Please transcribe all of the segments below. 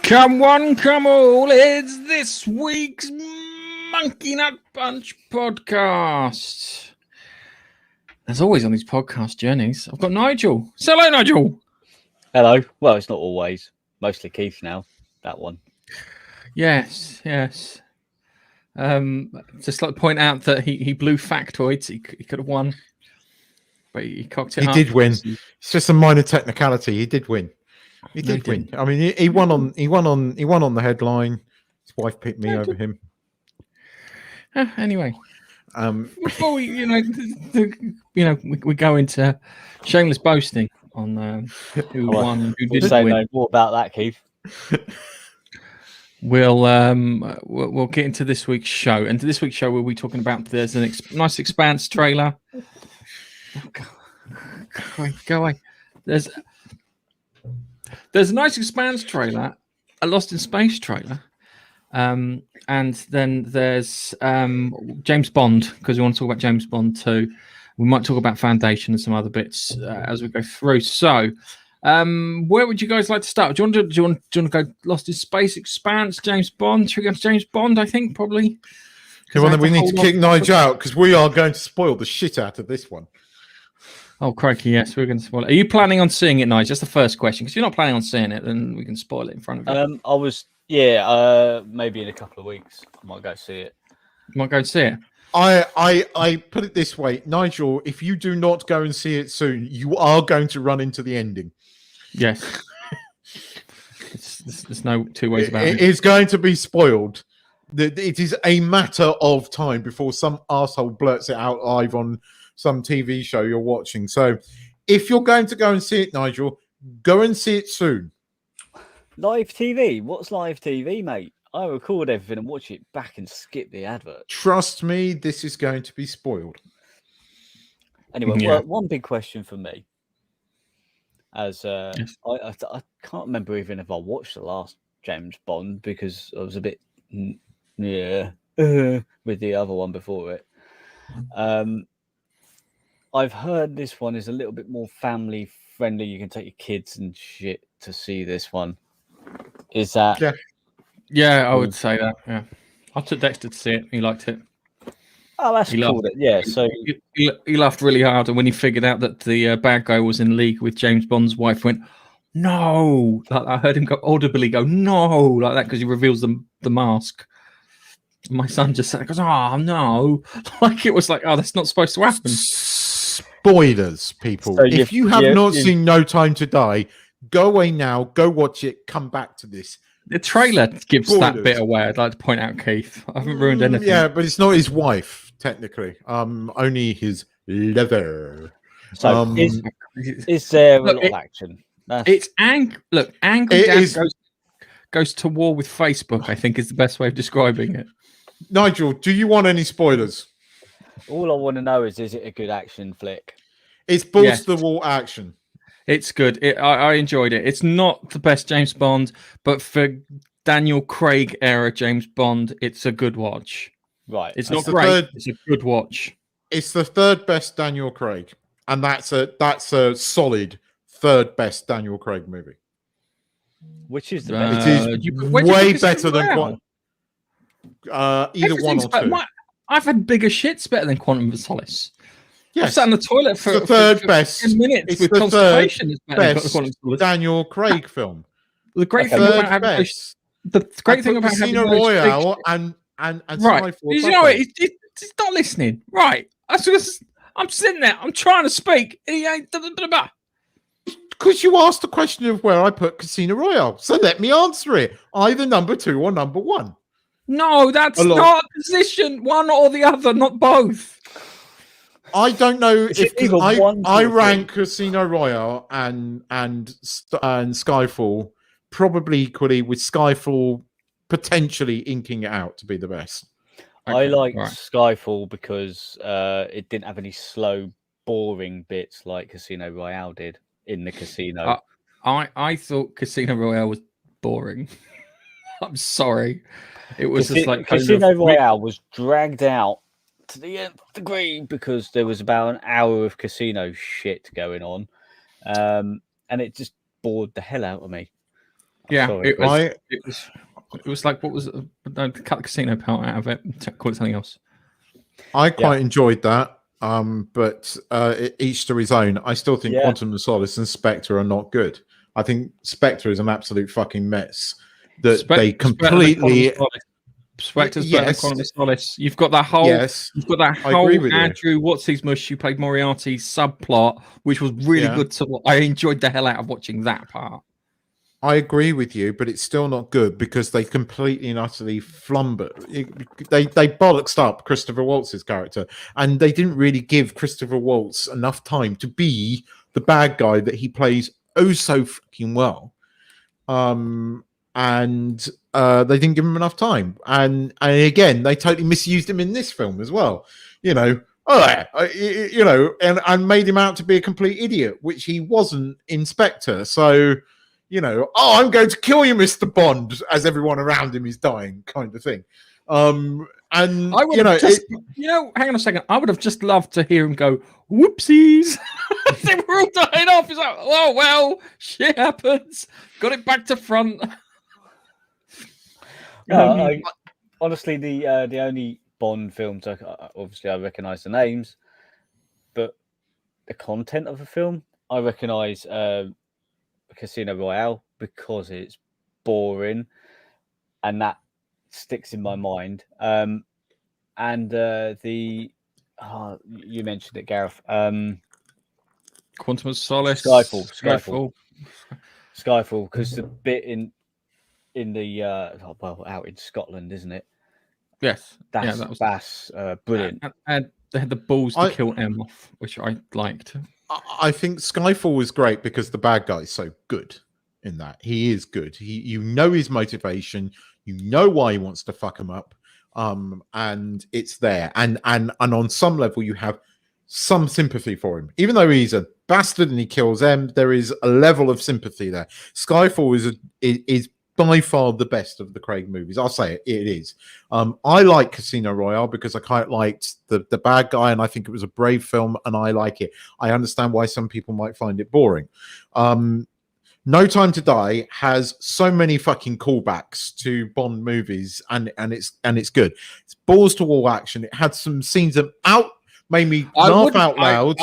Come one, come all, it's this week's Monkey Nut Bunch podcast. As always on these podcast journeys, I've got Nigel. Say hello, Nigel. Hello. Well, it's not always. Mostly Keith now, that one. Yes. Just like to point out that he blew factoids. He could have won, but he cocked it up. He did win. It's just a minor technicality. He did win. He did win. I mean, he won on the headline. His wife picked me over him. Anyway, before we we go into shameless boasting on who won and who didn't win. No more about that, Keith. We'll get into this week's show. And to this week's show, we'll be talking about there's a nice Expanse trailer. Go away. There's a nice Expanse trailer, a Lost in Space trailer, and then there's James Bond, because we want to talk about James Bond too. We might talk about Foundation and some other bits as we go through. So, where would you guys like to start? Do you want to go Lost in Space, Expanse, James Bond? Should we go to James Bond? I think probably. Well, then we need to kick Nigel out because we are going to spoil the shit out of this one. Oh, crikey, yes, we're going to spoil it. Are you planning on seeing it, Nigel? Just the first question. Because if you're not planning on seeing it, then we can spoil it in front of you. I was, maybe in a couple of weeks. I might go see it. You might go see it? I put it this way, Nigel, if you do not go and see it soon, you are going to run into the ending. Yes. There's no two ways about it. It is going to be spoiled. It is a matter of time before some arsehole blurts it out live on some TV show you're watching. So if you're going to go and see it, Nigel, go and see it soon. Live TV? What's live TV, mate? I record everything and watch it back and skip the advert. Trust me, this is going to be spoiled. Anyway, well, one big question for me. As yes. I can't remember even if I watched the last James Bond because I was a bit with the other one before it. I've heard this one is a little bit more family friendly. You can take your kids and shit to see this one. Is that? Yeah, I would say that. Yeah, I took Dexter to see it. He liked it. Oh, that's cool. Yeah, so he laughed really hard, and when he figured out that the bad guy was in league with James Bond's wife, went no. Like, I heard him audibly go no like that because he reveals the mask. My son just said, "Goes, oh no!" Like it was like, "Oh, that's not supposed to happen." Spoilers, people. So if you have not seen No Time to Die, go away now. Go watch it. Come back to this. The trailer gives that bit away. I'd like to point out, Keith. I haven't ruined anything. Yeah, but it's not his wife technically. Only his lover. So is there a lot of action? It's angry Dad goes to war with Facebook. I think is the best way of describing it. Nigel, do you want any spoilers? All I want to know is it a good action flick? It's balls to the wall action. It's good. I enjoyed it. It's not the best James Bond, but for Daniel Craig era James Bond, it's a good watch. Right. It's not great. It's a good watch. It's the third best Daniel Craig, and that's a solid third best Daniel Craig movie. Which is the best? It is way better than either one or two. I've had bigger shits better than Quantum of Solace. Yes. I've sat in the toilet for the third best 10 minutes it's with the constipation. Third best Daniel Craig film. The great thing about having Casino Royale and right. You know what? He's not listening. Right. I'm sitting there. I'm trying to speak. And he ain't. Because you asked the question of where I put Casino Royale, so let me answer it. Either number 2 or number 1. No, that's not a position. One or the other, not both. I don't know if I rank Casino Royale and Skyfall probably equally, with Skyfall potentially inking it out to be the best. Okay, I liked Skyfall because it didn't have any slow, boring bits like Casino Royale did in the casino. I thought Casino Royale was boring. I'm sorry. It was just like Casino Royale was dragged out to the nth degree because there was about an hour of casino shit going on, and it just bored the hell out of me. Yeah, Sorry, it was like, what was it? Cut the casino part out of it. Call it something else. I quite enjoyed that. But each to his own. I still think Quantum of Solace and Spectre are not good. I think Spectre is an absolute fucking mess. They completely. Spectre's better than Quantum of Solace. You've got that whole. You've got that whole Andrew What's His Mush who played Moriarty subplot, which was really good. I enjoyed the hell out of watching that part. I agree with you, but it's still not good because they completely and utterly flumber. They bollocksed up Christopher Waltz's character, and they didn't really give Christopher Waltz enough time to be the bad guy that he plays oh so fucking well. And they didn't give him enough time, and again they totally misused him in this film as well. And made him out to be a complete idiot, which he wasn't in Spectre. So. I'm going to kill you, Mr. Bond, as everyone around him is dying, kind of thing. And I would hang on a second. I would have just loved to hear him go, "Whoopsies!" They were all dying off. He's like, "Oh well, shit happens. Got it back to front." Honestly, the only Bond films, obviously, I recognise the names, but the content of the film, I recognise. Casino Royale because it's boring and that sticks in my mind. You mentioned it, Gareth. Quantum of Solace, Skyfall, because the bit in the out in Scotland, isn't it? Yes, that's brilliant. And they had the balls to kill M off, which I liked. I think Skyfall is great because the bad guy is so good in that. He is good. You know his motivation. You know why he wants to fuck him up. And it's there. And on some level, you have some sympathy for him. Even though he's a bastard and he kills M, there is a level of sympathy there. Skyfall is by far the best of the Craig movies. I'll say it is. I like Casino Royale because I quite liked the bad guy, and I think it was a brave film, and I like it. I understand why some people might find it boring. No Time to Die has so many fucking callbacks to Bond movies, and it's good. It's balls to wall action. It had some scenes that made me laugh out loud.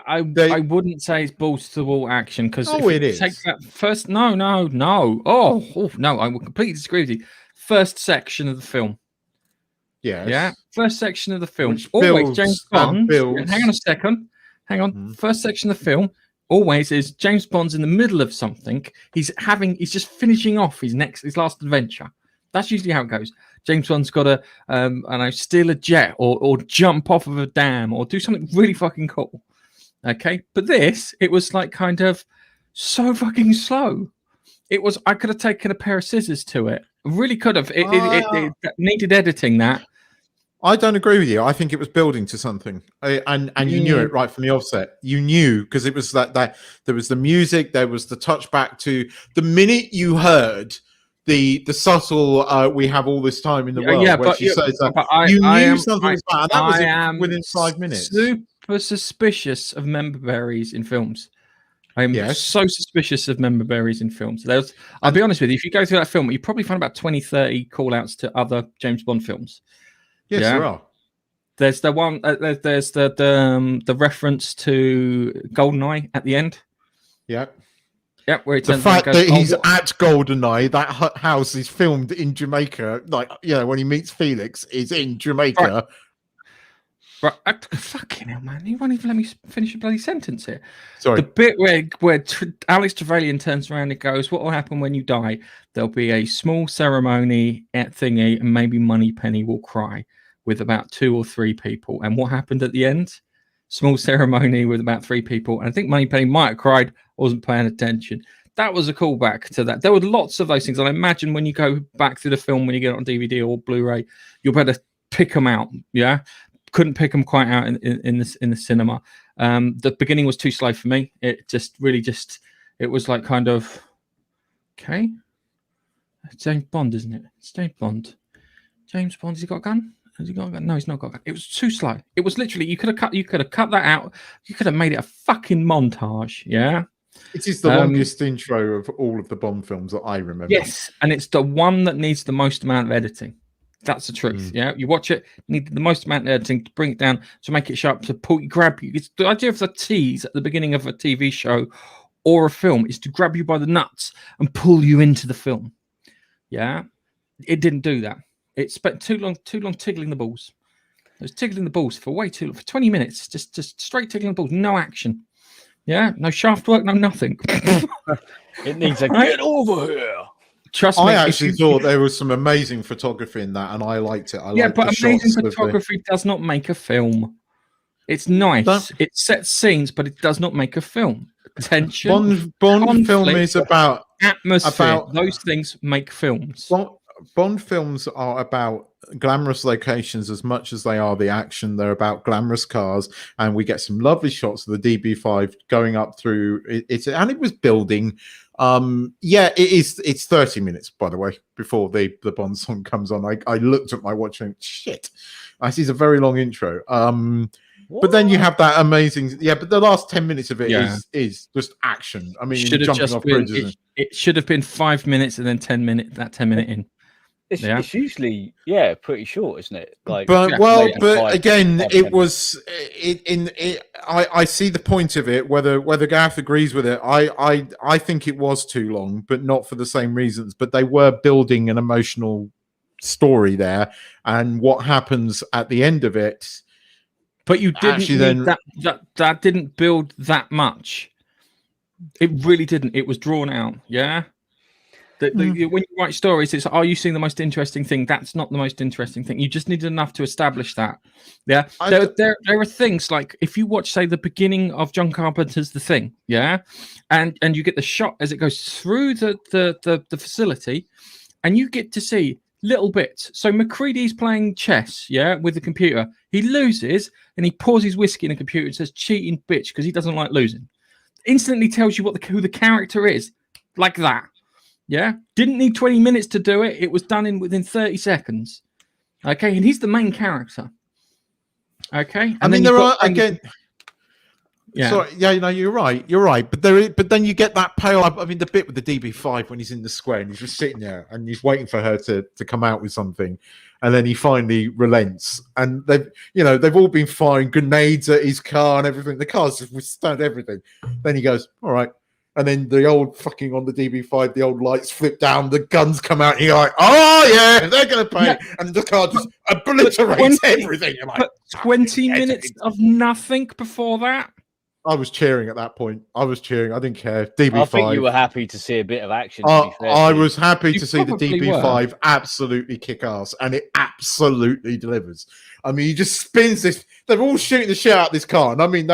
I wouldn't say it's balls to the wall action because it is. Take that first, no. Oh no, I would completely disagree with you. First section of the film. Yes. Yeah. First section of the film. Which always James Bond. Hang on a second. Hang on. First section of the film always is James Bond's in the middle of something. He's just finishing off his last adventure. That's usually how it goes. James Bond's got to, steal a jet or jump off of a dam or do something really fucking cool. Okay, but it was like kind of so fucking slow. I could have taken a pair of scissors to it. I really could have. It needed editing. That. I don't agree with you. I think it was building to something, and you knew it right from the offset. You knew because it was that there was the music, there was the touchback to the minute you heard the subtle we have all this time in the world. Yeah, where she says that you knew something was bad. That was within 5 minutes. Super suspicious of member berries in films. I am so suspicious of member berries in films. I'll be honest with you, if you go through that film, you probably find about 20, 30 call-outs to other James Bond films. Yes, there are. There's the one. There's the reference to GoldenEye at the end. Yeah. Yeah, where the fact that he's at GoldenEye, that house is filmed in Jamaica. Like, when he meets Felix, is in Jamaica. Right. Fucking hell, man! You won't even let me finish a bloody sentence here. Sorry. The bit where Alex Trevelyan turns around and goes, "What will happen when you die? There'll be a small ceremony at thingy, and maybe Moneypenny will cry with about 2 or 3 people." And what happened at the end? Small ceremony with about 3 people, and I think Moneypenny might have cried. Wasn't paying attention. That was a callback to that. There were lots of those things, and I imagine when you go back through the film, when you get it on DVD or Blu-ray, you'll better pick them out. Yeah. Couldn't pick them quite out in the cinema. The beginning was too slow for me. It just it was like kind of okay. It's James Bond, isn't it? It's James Bond. James Bond. Has he got a gun? Has he got a gun? No, he's not got a gun. It was too slow. It was literally you could have cut that out. You could have made it a fucking montage. Yeah. It is the longest intro of all of the Bond films that I remember. Yes, and it's the one that needs the most amount of editing. That's the truth. Yeah, you watch it, need the most amount of editing to bring it down, to make it sharp, to grab you. It's the idea of the tease at the beginning of a TV show or a film is to grab you by the nuts and pull you into the film. Yeah, it didn't do that. It spent too long tickling the balls. It was tickling the balls for way too long, for 20 minutes, just straight tickling the balls, no action. Yeah, no shaft work, no nothing. It needs a get over here. Trust me. I actually thought there was some amazing photography in that, and I liked it. But amazing photography does not make a film. It's nice. It sets scenes, but it does not make a film. Tension. Bond film is about atmosphere. Those things make films. Bond films are about glamorous locations as much as they are the action. They're about glamorous cars, and we get some lovely shots of the DB5 going up through it, and it was building. It's 30 minutes, by the way, before the Bond song comes on. I looked at my watch and shit, this is a very long intro. But then you have that amazing, but the last 10 minutes of it is just action. I mean, jumping off bridges. It should have been 5 minutes and then 10 minutes. That 10 minute in. It's usually pretty short, isn't it? Like, again, it was I see the point of it. Whether Gareth agrees with it, I think it was too long, but not for the same reasons. But they were building an emotional story there, and what happens at the end of it. But you didn't need that didn't build that much. It really didn't. It was drawn out. Yeah. When you write stories, it's are you seeing the most interesting thing? That's not the most interesting thing. You just needed enough to establish that. Yeah. There are things like if you watch, say, the beginning of John Carpenter's The Thing, and you get the shot as it goes through the facility, and you get to see little bits. So MacReady's playing chess, with the computer. He loses and he pours his whiskey in the computer and says cheating bitch because he doesn't like losing. Instantly tells you who the character is, like that. Yeah, didn't need 20 minutes to do it. It was done within 30 seconds. Okay, and he's the main character. Okay, and there are again. Yeah. Sorry, you're right. But then you get that pale. I mean, the bit with the DB5 when he's in the square and he's just sitting there and he's waiting for her to come out with something, and then he finally relents. And they've all been firing grenades at his car and everything. The car's just withstood everything. Then he goes, all right. And then the old fucking on the DB5, the old lights flip down, the guns come out, and you're like, oh yeah, they're gonna pay. Yeah. And the car just obliterates everything. You're like, 20 minutes of nothing before that. I was cheering at that point. I didn't care. DB5. I think you were happy to see a bit of action. I was happy to see the DB5 absolutely kick ass, and it absolutely delivers. I mean, he just spins this. They're all shooting the shit out of this car, and I mean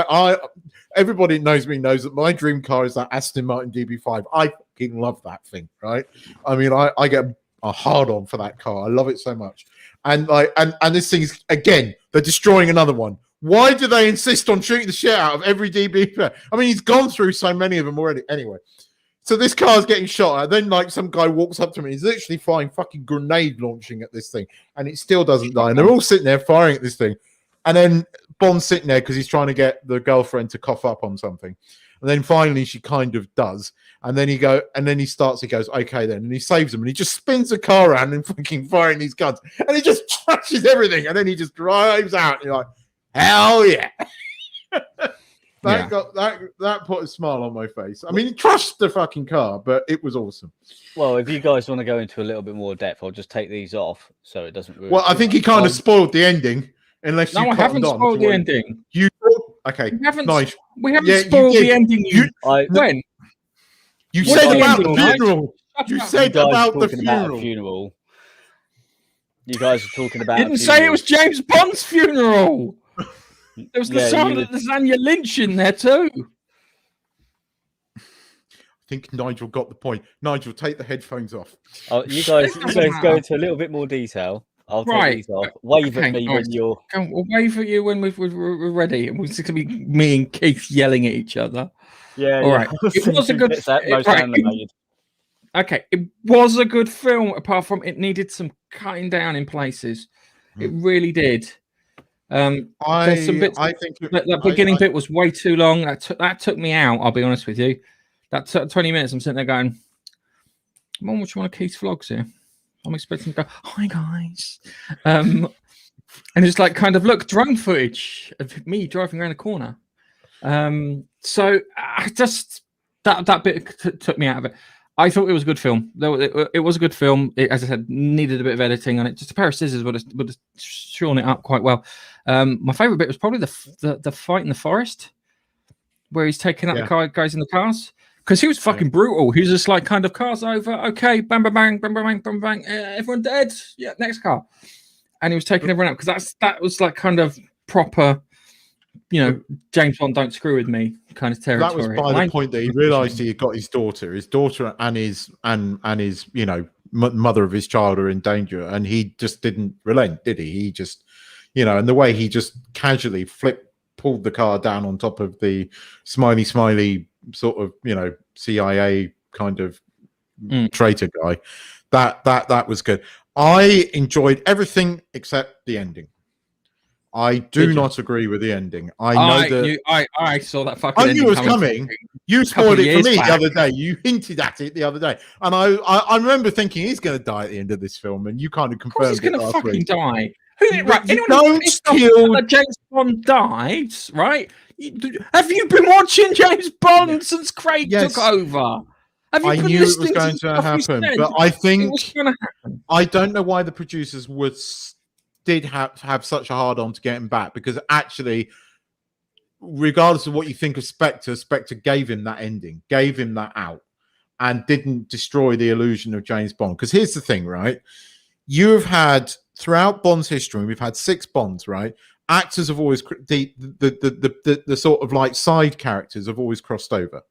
everybody knows that my dream car is that Aston Martin DB5. I fucking love that thing, right? I mean, I get a hard on for that car. I love it so much, and this thing's again. They're destroying another one. Why do they insist on shooting the shit out of every DB? I mean, he's gone through so many of them already. Anyway, so this car's getting shot at. Then, some guy walks up to me. He's literally firing fucking grenade launching at this thing, and it still doesn't die. And they're all sitting there firing at this thing. And then Bond's sitting there because he's trying to get the girlfriend to cough up on something. And then finally, she kind of does. And then he goes, okay, then. And he saves him. And he just spins the car around and fucking firing these guns. And he just trashes everything. And then he just drives out. And you're like, hell yeah. That put a smile on my face. I mean, he trashed the fucking car, but it was awesome. Well, if you guys want to go into a little bit more depth, I'll just take these off so it doesn't ruin. Well, I think he kind of spoiled the ending. Unless I haven't spoiled the ending. Okay. We haven't nice. spoiled the ending. When? You said about the funeral. You said about the funeral. You guys are talking about. Didn't say it was James Bond's funeral. There was Lasagna Lynch in there too. I think Nigel got the point. Nigel, take the headphones off. Oh, you guys go into a little bit more detail. I'll take these off. Wave at me when you're. We'll wave at you when we're ready. And it's going to be me and Keith yelling at each other. Yeah. All right. It was a good. Okay, it was a good film. Apart from it needed some cutting down in places. It really did. I think that beginning bit was way too long. That took me out. I'll be honest with you. That 20 minutes, I'm sitting there going, "Mum, watch one of Keith's vlogs here." I'm expecting to go, "Hi guys," and it's like kind of look drone footage of me driving around a corner. So I just that bit took me out of it. I thought it was a good film. It was a good film. It, as I said, needed a bit of editing on it. Just a pair of scissors would have shown it up quite well. My favorite bit was probably the fight in the forest where he's taking out the guys in the cars. Because he was fucking brutal. He was just like kind of cars over. Okay, bang, bang, bang, bang, bang, bang, bang. Everyone dead. Yeah, next car. And he was taking everyone out because that was like kind of proper, James Bond don't screw with me kind of territory. That was by the point that he realised he had got his daughter and his mother of his child are in danger, and he just didn't relent, did he? He just, and the way he just casually pulled the car down on top of the smiley sort of CIA kind of traitor guy. That was good. I enjoyed everything except the ending. I do not agree with the ending. I saw that fucking. I knew it was coming. You spoiled it for me the other day. You hinted at it the other day, and I remember thinking he's going to die at the end of this film, and you kind of confirmed he's going to fucking die. Right, don't kill James Bond dies, right? Have you been watching James Bond since Craig took over? I knew it was going to happen, but I think I don't know why the producers did have such a hard on to get him back, because actually, regardless of what you think of Spectre gave him that ending, gave him that out, and didn't destroy the illusion of James Bond. Because here's the thing, right? You have had throughout Bond's history, we've had 6 Bonds, right? Actors have always the sort of like side characters have always crossed over,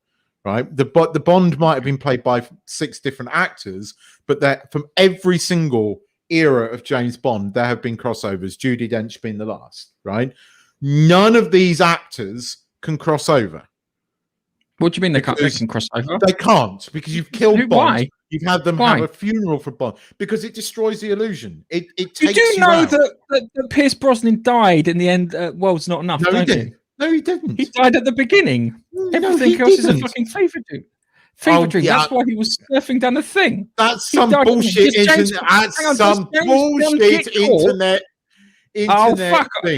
right? The Bond might have been played by 6 different actors, but that from every single era of James Bond, there have been crossovers. Judi Dench being the last, right? None of these actors can cross over. What do you mean they can cross over? They can't, because you've killed Bond. Why? You've had them have a funeral for Bond because it destroys the illusion. It takes you do know that Pierce Brosnan died in the end. World's Not Enough. No, don't he didn't. No, he didn't. He died at the beginning. Everything else is a fucking fever dream. That's why he was surfing down the thing. That's some bullshit internet. That's some bullshit internet. Thing.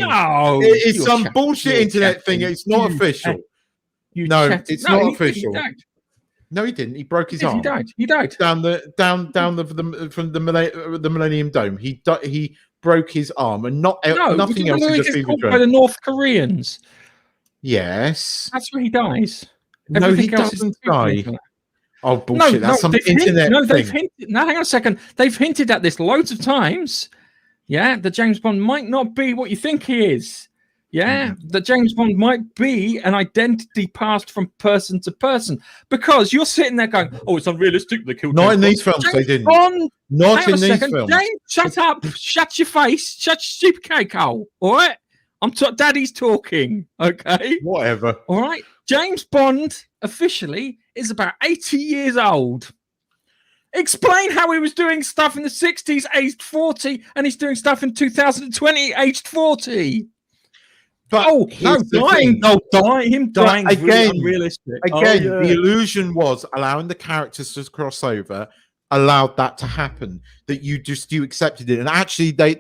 No, it's some bullshit internet thing. It's not official. It's not official. No, he didn't. He broke his arm. He died down from the Millennium Dome. He broke his arm, and nothing else is a fever dream. By the North Koreans. Yes, that's where he dies. No, he doesn't die. Oh bullshit! That's some internet thing. Now, hang on a second. They've hinted at this loads of times. Yeah, that James Bond might not be what you think he is. Yeah, that James Bond might be an identity passed from person to person, because you're sitting there going, "Oh, it's unrealistic." They killed. Not in these films. They didn't. Not in these films. James, shut up! Shut your face! Shut your stupid cake hole! All right, Daddy's talking. Okay, whatever. All right, James Bond officially is about 80 years old. Explain how he was doing stuff in the 60s, aged 40, and he's doing stuff in 2020, aged 40. But him dying again, really unrealistic. Again, the illusion was allowing the characters to cross over, allowed that to happen. That you accepted it, and actually they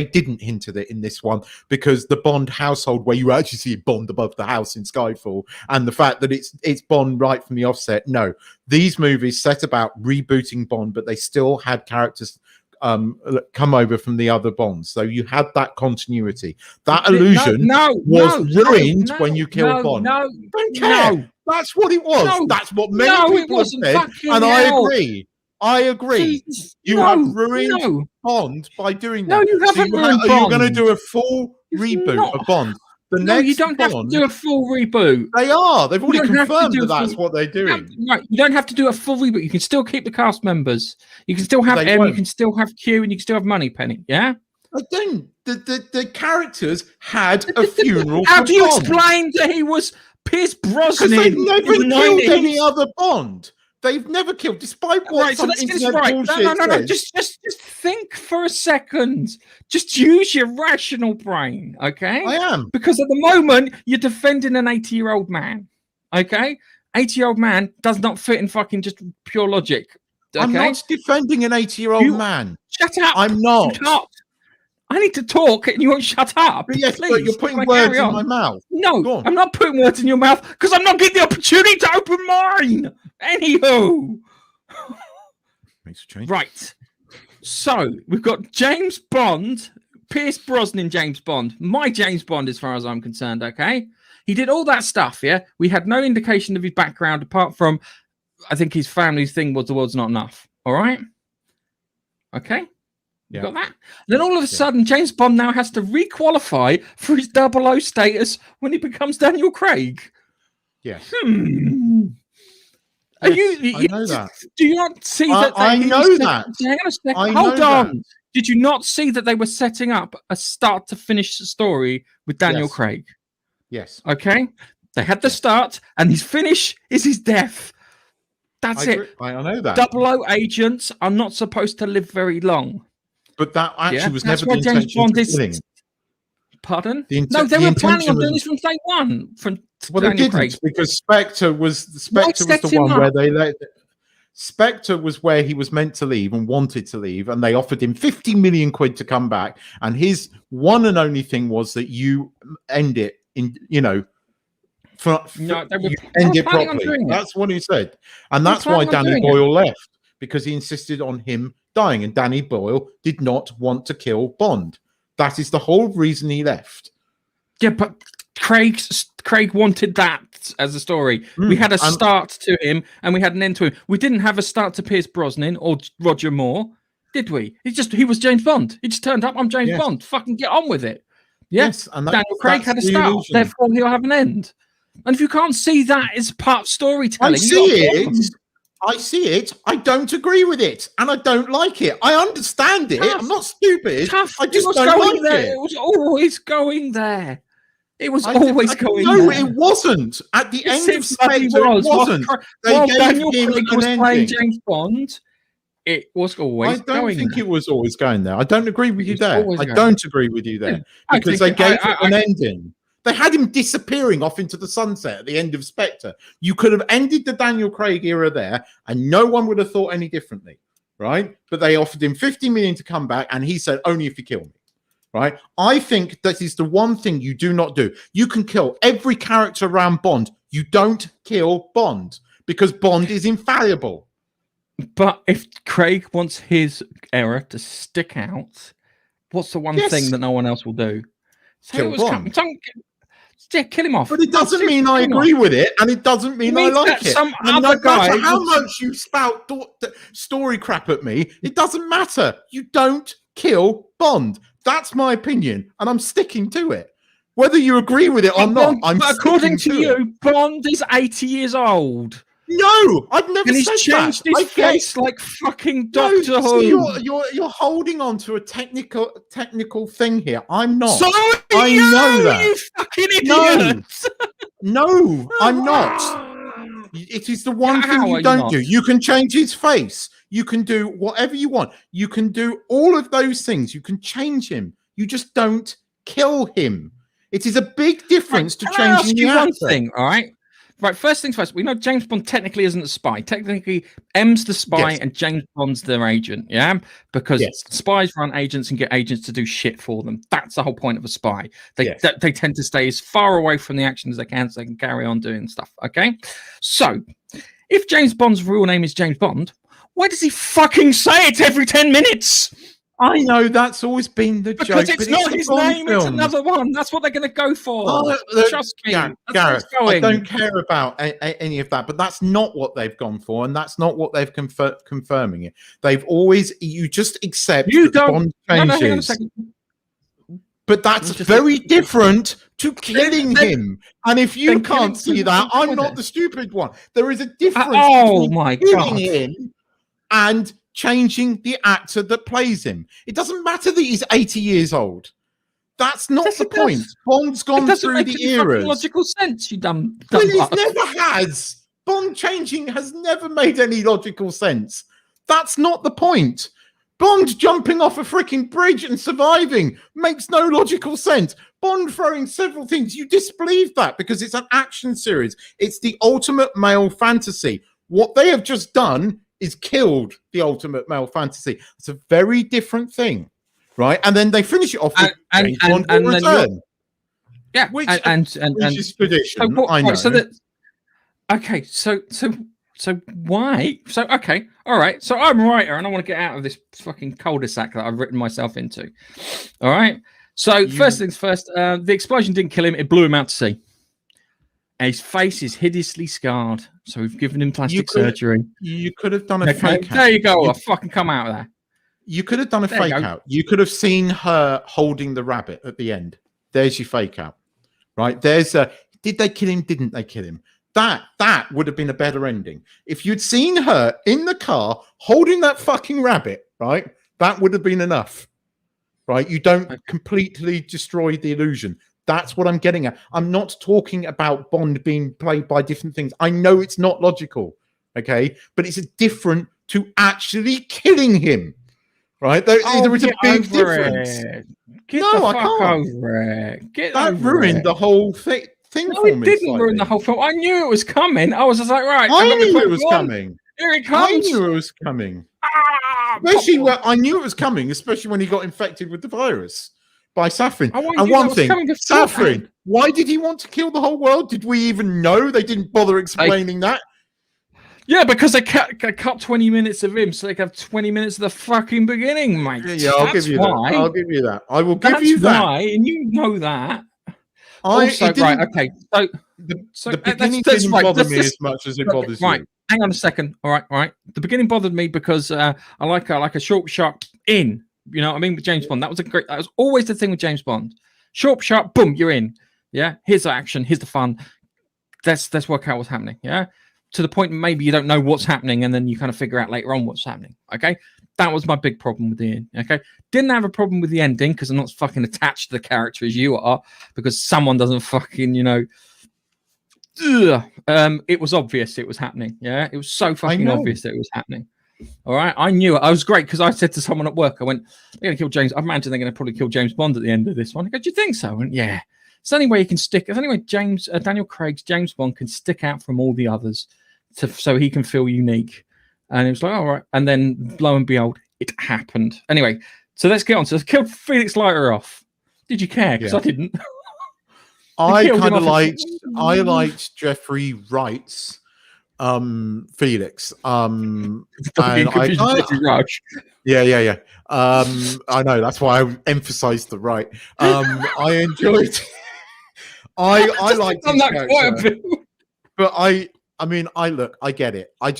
didn't hint at it in this one, because the Bond household, where you actually see Bond above the house in Skyfall, and the fact that it's Bond right from the offset. No, these movies set about rebooting Bond, but they still had characters come over from the other Bonds, so you had that continuity. That illusion was ruined when you killed Bond. Don't care. That's what it was. That's what many people have said, and I agree. You have ruined Bond by doing that. No, you haven't ruined Bond. You're going to do a full reboot of Bond. You don't have to do a full reboot. They are. They've already confirmed that's what they're doing. You don't have to do a full reboot. You can still keep the cast members. You can still have M. You can still have Q, and you can still have Moneypenny. Yeah. I don't. The characters had a funeral. How do you explain that he was Pierce Brosnan? Because they've never killed any other Bond. They've never killed, despite what some internet bullshit No. Just think for a second. Just use your rational brain, okay? I am. Because at the moment, you're defending an 80-year-old man, okay? 80-year-old man does not fit in fucking just pure logic. Okay? I'm not defending an 80-year-old You- man. Shut up. I'm not. Shut up. I need to talk and you won't shut up. But yes, please. but you're putting words in my mouth. No, Go on. I'm not putting words in your mouth because I'm not getting the opportunity to open mine. Anywho. Makes a change. Right. So we've got James Bond, Pierce Brosnan James Bond, my James Bond as far as I'm concerned, okay? He did all that stuff, yeah? We had no indication of his background apart from, I think his family's thing was the world's not enough, all right? Okay? You got that? Then all of a sudden, James Bond now has to re-qualify for his 00 status when he becomes Daniel Craig. Yes. Are Yes, you I know that. Do you not see that? I know that. Hang on a second. I Hold know on. that. Did you not see that they were setting up a start to finish story with Daniel Yes. Craig? Yes. Okay. They had the start, and his finish is his death. That's it. I know that. 00 agents are not supposed to live very long. But that actually was That's never why the James intention Bond of is. killing. Pardon? The No, they the were planning on intention doing was- this from day one. From Well, they Daniel didn't Craig. because Spectre was the set him one where up? they let. Spectre was where he was meant to leave and wanted to leave, and they offered him 50 million quid to come back. And his one and only thing was that you end it in, No, they were, you they end were it planning on properly. doing it. That's what he said, and They were that's why planning on Danny doing it. Boyle left, because he insisted on him dying, and Danny Boyle did not want to kill Bond. That is the whole reason he left. Yeah, but Craig wanted that as a story. We had a start to him and we had an end to him. We didn't have a start to Pierce Brosnan or Roger Moore, did we? He was James Bond. He just turned up. I'm James Bond. Fucking get on with it. Yeah? Yes, and Daniel Craig had a start. illusion. Therefore, he'll have an end. And if you can't see that as part of storytelling, I see it. I don't agree with it, and I don't like it. I understand it. Tough. I'm not stupid. Tough. I just was don't going like there. it. It was always going there. It was I always going No, there. it wasn't. At the end of bloody Spectre, it wasn't. They While gave Daniel him Craig an was playing ending. James Bond, it was always I don't going think there. it was always going there. I don't agree with you was there. always I going don't agree with you there I because think they gave I- it an ending. They had him disappearing off into the sunset at the end of Spectre. You could have ended the Daniel Craig era there, and no one would have thought any differently, right? But they offered him 50 million to come back, and he said, "Only if you kill me." Right? I think that is the one thing you do not do. You can kill every character around Bond. You don't kill Bond because Bond is infallible. But if Craig wants his era to stick out, what's the one thing that no one else will do? Say Kill it was Bond. Kill him off. But it doesn't Seriously, mean I kill him agree off. with it, and it doesn't mean I means like that it. some And no other guy matter how would- much you spout story crap at me, it doesn't matter. You don't kill Bond. That's my opinion, and I'm sticking to it. Whether you agree with it or not, I'm But according to sticking to it. you, Bond is 80 years old. No, I've never And he's said changed that. his face like fucking No, Doctor see, Who. you're holding on to a technical thing here. I'm not. So I know that. You fucking No. idiot. No, I'm not. It is the one How thing are you you don't not? do. You can change his face. You can do whatever you want. You can do all of those things. You can change him. You just don't kill him. It is a big difference to Can I ask changing you the one actor. thing, all right? Right, first things first. We know James Bond technically isn't a spy. Technically, M's the spy Yes. and James Bond's their agent, yeah? Because Yes. spies run agents and get agents to do shit for them. That's the whole point of a spy. They Yes. they tend to stay as far away from the action as they can so they can carry on doing stuff, okay? So, if James Bond's real name is James Bond, why does he fucking say it every 10 minutes? I know that's always been the Because joke. it's but not a his Bond name, it's film. another one. That's what they're going to go for. Oh, Trust me. Gareth, That's where it's I going. don't care about any of that, but that's not what they've gone for, and that's not what they've confirming it. They've always you just accept You that don't. Bond No, changes, hang on a second. but that's Just- very different to killing then- him. And if you then can't killing see him that, is I'm fine. not the stupid one. There is a difference Oh between my killing God. him and changing the actor that plays him. It doesn't matter that he's 80 years old. That's not Yes, the it does. point. Bond's It gone doesn't through make the any fucking eras. logical sense, you dumb But it butt. never has. Bond changing has never made any logical sense. That's not the point. Bond jumping off a freaking bridge and surviving makes no logical sense. Bond throwing several things. You disbelieve that because it's an action series. It's the ultimate male fantasy. What they have just done is killed the ultimate male fantasy. It's a very different thing, right? And then they finish it off with James Bond will return. Yeah, which and is tradition. So I know. Right, so why? So okay, all right. So I'm a writer, and I want to get out of this fucking cul-de-sac that I've written myself into. All right. So first things first. The explosion didn't kill him; it blew him out to sea. And his face is hideously scarred. So we've given him plastic surgery. You could have done a fake out. There you go. I'll fucking come out of there. You could have done a fake out. You could have seen her holding the rabbit at the end. There's your fake out. Right? There's a did they kill him? Didn't they kill him? That would have been a better ending. If you'd seen her in the car holding that fucking rabbit, right? That would have been enough. Right? You don't completely destroy the illusion. That's what I'm getting at. I'm not talking about Bond being played by different things. I know it's not logical, okay? But it's different to actually killing him, right? There is a big difference. Get the fuck over it. That ruined the whole thing no, for it me. didn't ruin the whole film. I knew it was coming. I was just like, right. I knew it was coming. Here it comes. I knew it was coming. Especially when I knew it was coming, especially when he got infected with the virus by Saffron. And one thing, Saffron, why did he want to kill the whole world? Did we even know? They didn't bother explaining that. Yeah, because they cut 20 minutes of him, so they could have 20 minutes of the fucking beginning, mate. Yeah, I'll give you that. I'll give you that. I will give you that. That's why, and you know that. Right, okay. So the beginning didn't bother me as much as it bothers you. Right, hang on a second. All right. The beginning bothered me because I like a short, sharp in. You know what I mean? With James Bond, that was always the thing with James Bond. Short, sharp, boom, you're in. Yeah, here's the action, here's the fun. Let's work out what's happening. Yeah, to the point maybe you don't know what's happening, and then you kind of figure out later on what's happening. Okay, that was my big problem with the end. Okay, didn't have a problem with the ending because I'm not fucking attached to the character as you are, because someone doesn't fucking it was obvious it was happening. Yeah, it was so fucking obvious that it was happening. All right, I knew it. I was great because I said to someone at work, I went, "They're going to kill James. I imagine they're going to probably kill James Bond at the end of this one." I go, "Do you think so?" And yeah, it's the only way you can stick. It's the only way Daniel Craig's James Bond can stick out from all the others, so he can feel unique. And it was like, all right. And then lo and behold, it happened. Anyway, so let's get on. So let's kill Felix Leiter off. Did you care? Because I didn't. I kind of liked Jeffrey Wright's Felix. And yeah. I know, that's why I emphasized the right. I enjoyed I liked his character, but I get it. I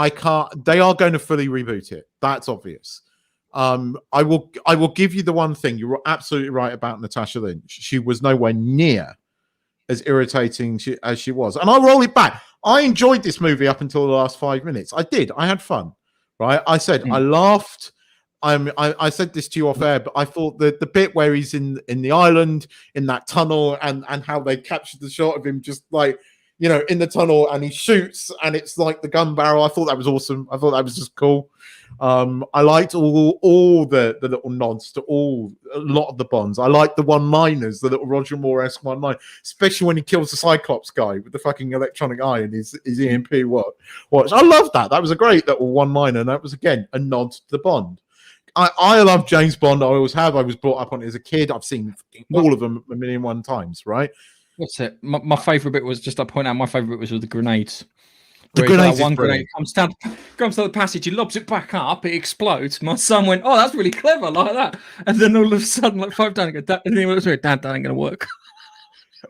can't. They are going to fully reboot it. That's obvious. I will give you the one thing. You were absolutely right about Natasha Lynch. She was nowhere near as irritating as she was. And I'll roll it back. I enjoyed this movie up until the last 5 minutes. I did. I had fun. Right? I said I laughed. I said this to you off air, but I thought that the bit where he's in the island, in that tunnel, and how they captured the shot of him just like, in the tunnel, and he shoots and it's like the gun barrel. I thought that was awesome. I thought that was just cool. I liked all the little nods to a lot of the Bonds. I liked the one-liners, the little Roger Moore-esque one-line, especially when he kills the Cyclops guy with the fucking electronic eye and his EMP watch. I love that. That was a great little one-liner, and that was, again, a nod to the Bond. I love James Bond. I always have. I was brought up on it as a kid. I've seen all of them 1,000,001 times, right? What's it? My favorite bit was, just I point out, my favorite bit was with the grenades. The grenades, one grenade comes down the passage, he lobs it back up, it explodes. My son went, "Oh, that's really clever," like that. And then all of a sudden, like 5 times, and he looks at me, "Dad, that ain't gonna work."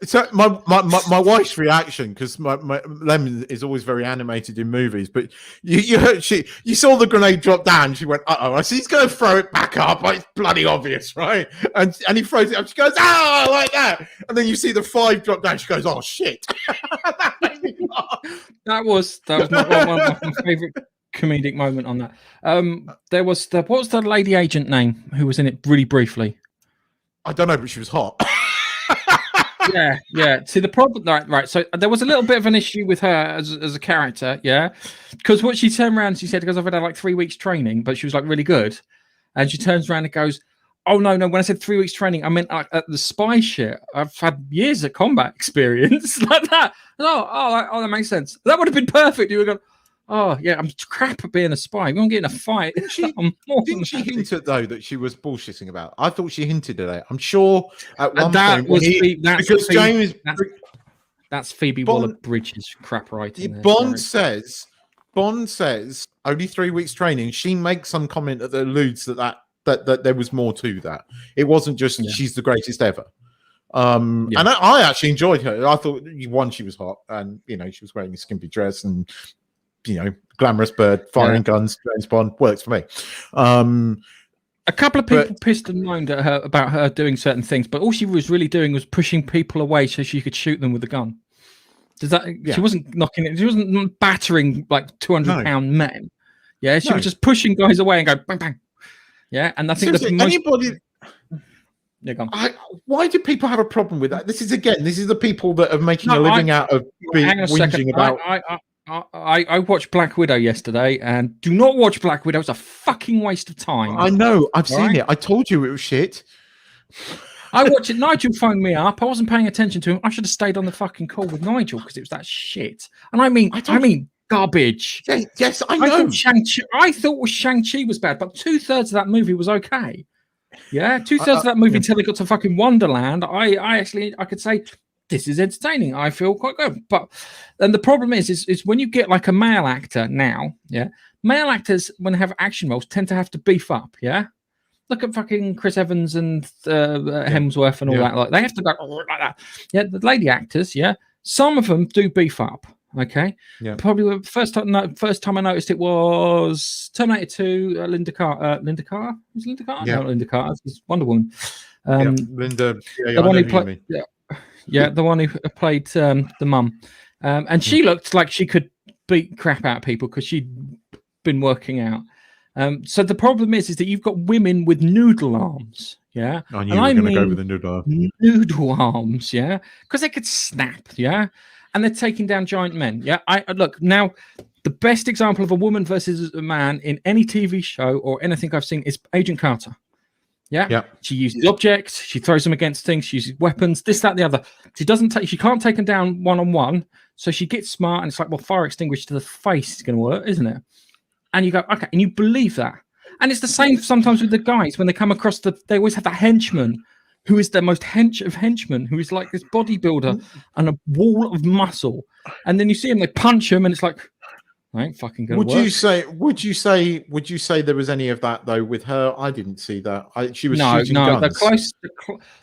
So my wife's reaction, because my Lemon is always very animated in movies, but you heard you saw the grenade drop down. She went, "Uh-oh!" I said, "He's going to throw it back up. Like, it's bloody obvious, right?" And he throws it up. She goes, "Ah!" like that. And then you see the 5 drop down. She goes, "Oh shit!" That made me laugh. That was one of my favorite comedic moment on that. There was what was the lady agent name who was in it really briefly? I don't know, but she was hot. Yeah. See, the problem, right. So there was a little bit of an issue with her as a character, yeah, because what she turned around, she said, because I've had like 3 weeks training, but she was like really good, And she turns around and goes, "Oh no, when I said 3 weeks training, I meant at the spy shit. I've had years of combat experience like that." That makes sense. That would have been perfect. You would have gone, "Oh yeah, I'm crap at being a spy. We won't get in a fight." Didn't she hint at though that she was bullshitting about? I thought she hinted at it. I'm sure at one point that's Phoebe Waller-Bridge's crap writing. Bond says only 3 weeks training. She makes some comment that alludes that there was more to that. It wasn't just she's the greatest ever. And I actually enjoyed her. I thought she was hot, and she was wearing a skimpy dress, and glamorous bird firing guns. James Bond works for me. A couple of people pissed and moaned at her about her doing certain things, but all she was really doing was pushing people away so she could shoot them with a gun. She wasn't knocking it. She wasn't battering like 200-pound men. Yeah, she was just pushing guys away and go bang bang. Yeah, and I think why do people have a problem with that? This is the people that are making a living out of whinging about. I watched Black Widow yesterday, and do not watch Black Widow. It's a fucking waste of time. I know. I've seen it. I told you it was shit. I watched it. Nigel phoned me up. I wasn't paying attention to him. I should have stayed on the fucking call with Nigel because it was that shit. And I mean garbage. Yes, I know. I thought Shang-Chi was bad, but 2/3 of that movie was okay. Yeah, 2/3 of that movie until they got to fucking Wonderland. I could say this is entertaining. I feel quite good. And the problem is when you get like a male actor now, male actors when they have action roles tend to have to beef up. Yeah, look at fucking Chris Evans and Hemsworth and all that. Like they have to go like that. Yeah, the lady actors. Yeah, some of them do beef up. Okay. Yeah. Probably the first time I noticed it was Terminator 2. Linda Carter. Was Linda Carter? Yeah. No, Linda Carter. It's Wonder Woman. Linda. The one who played. The one who played the mum. And she looked like she could beat crap out of people because she'd been working out. So the problem is that you've got women with noodle arms. Yeah. I knew you were going to go with the noodle arms. Noodle arms. Yeah. Because they could snap. Yeah. And they're taking down giant men. Yeah. Look, now the best example of a woman versus a man in any TV show or anything I've seen is Agent Carter. Yeah. She uses objects. She throws them against things. She uses weapons. This, that, the other. She can't take them down one-on-one. So she gets smart, and it's like, well, fire extinguisher to the face is going to work, isn't it? And you go, okay, and you believe that. And it's the same sometimes with the guys when they come across they always have that henchman who is the most hench of henchmen, who is like this bodybuilder and a wall of muscle. And then you see him, they punch him, and it's like, I ain't fucking gonna work. Would you say there was any of that though with her? I didn't see that. She was shooting guns.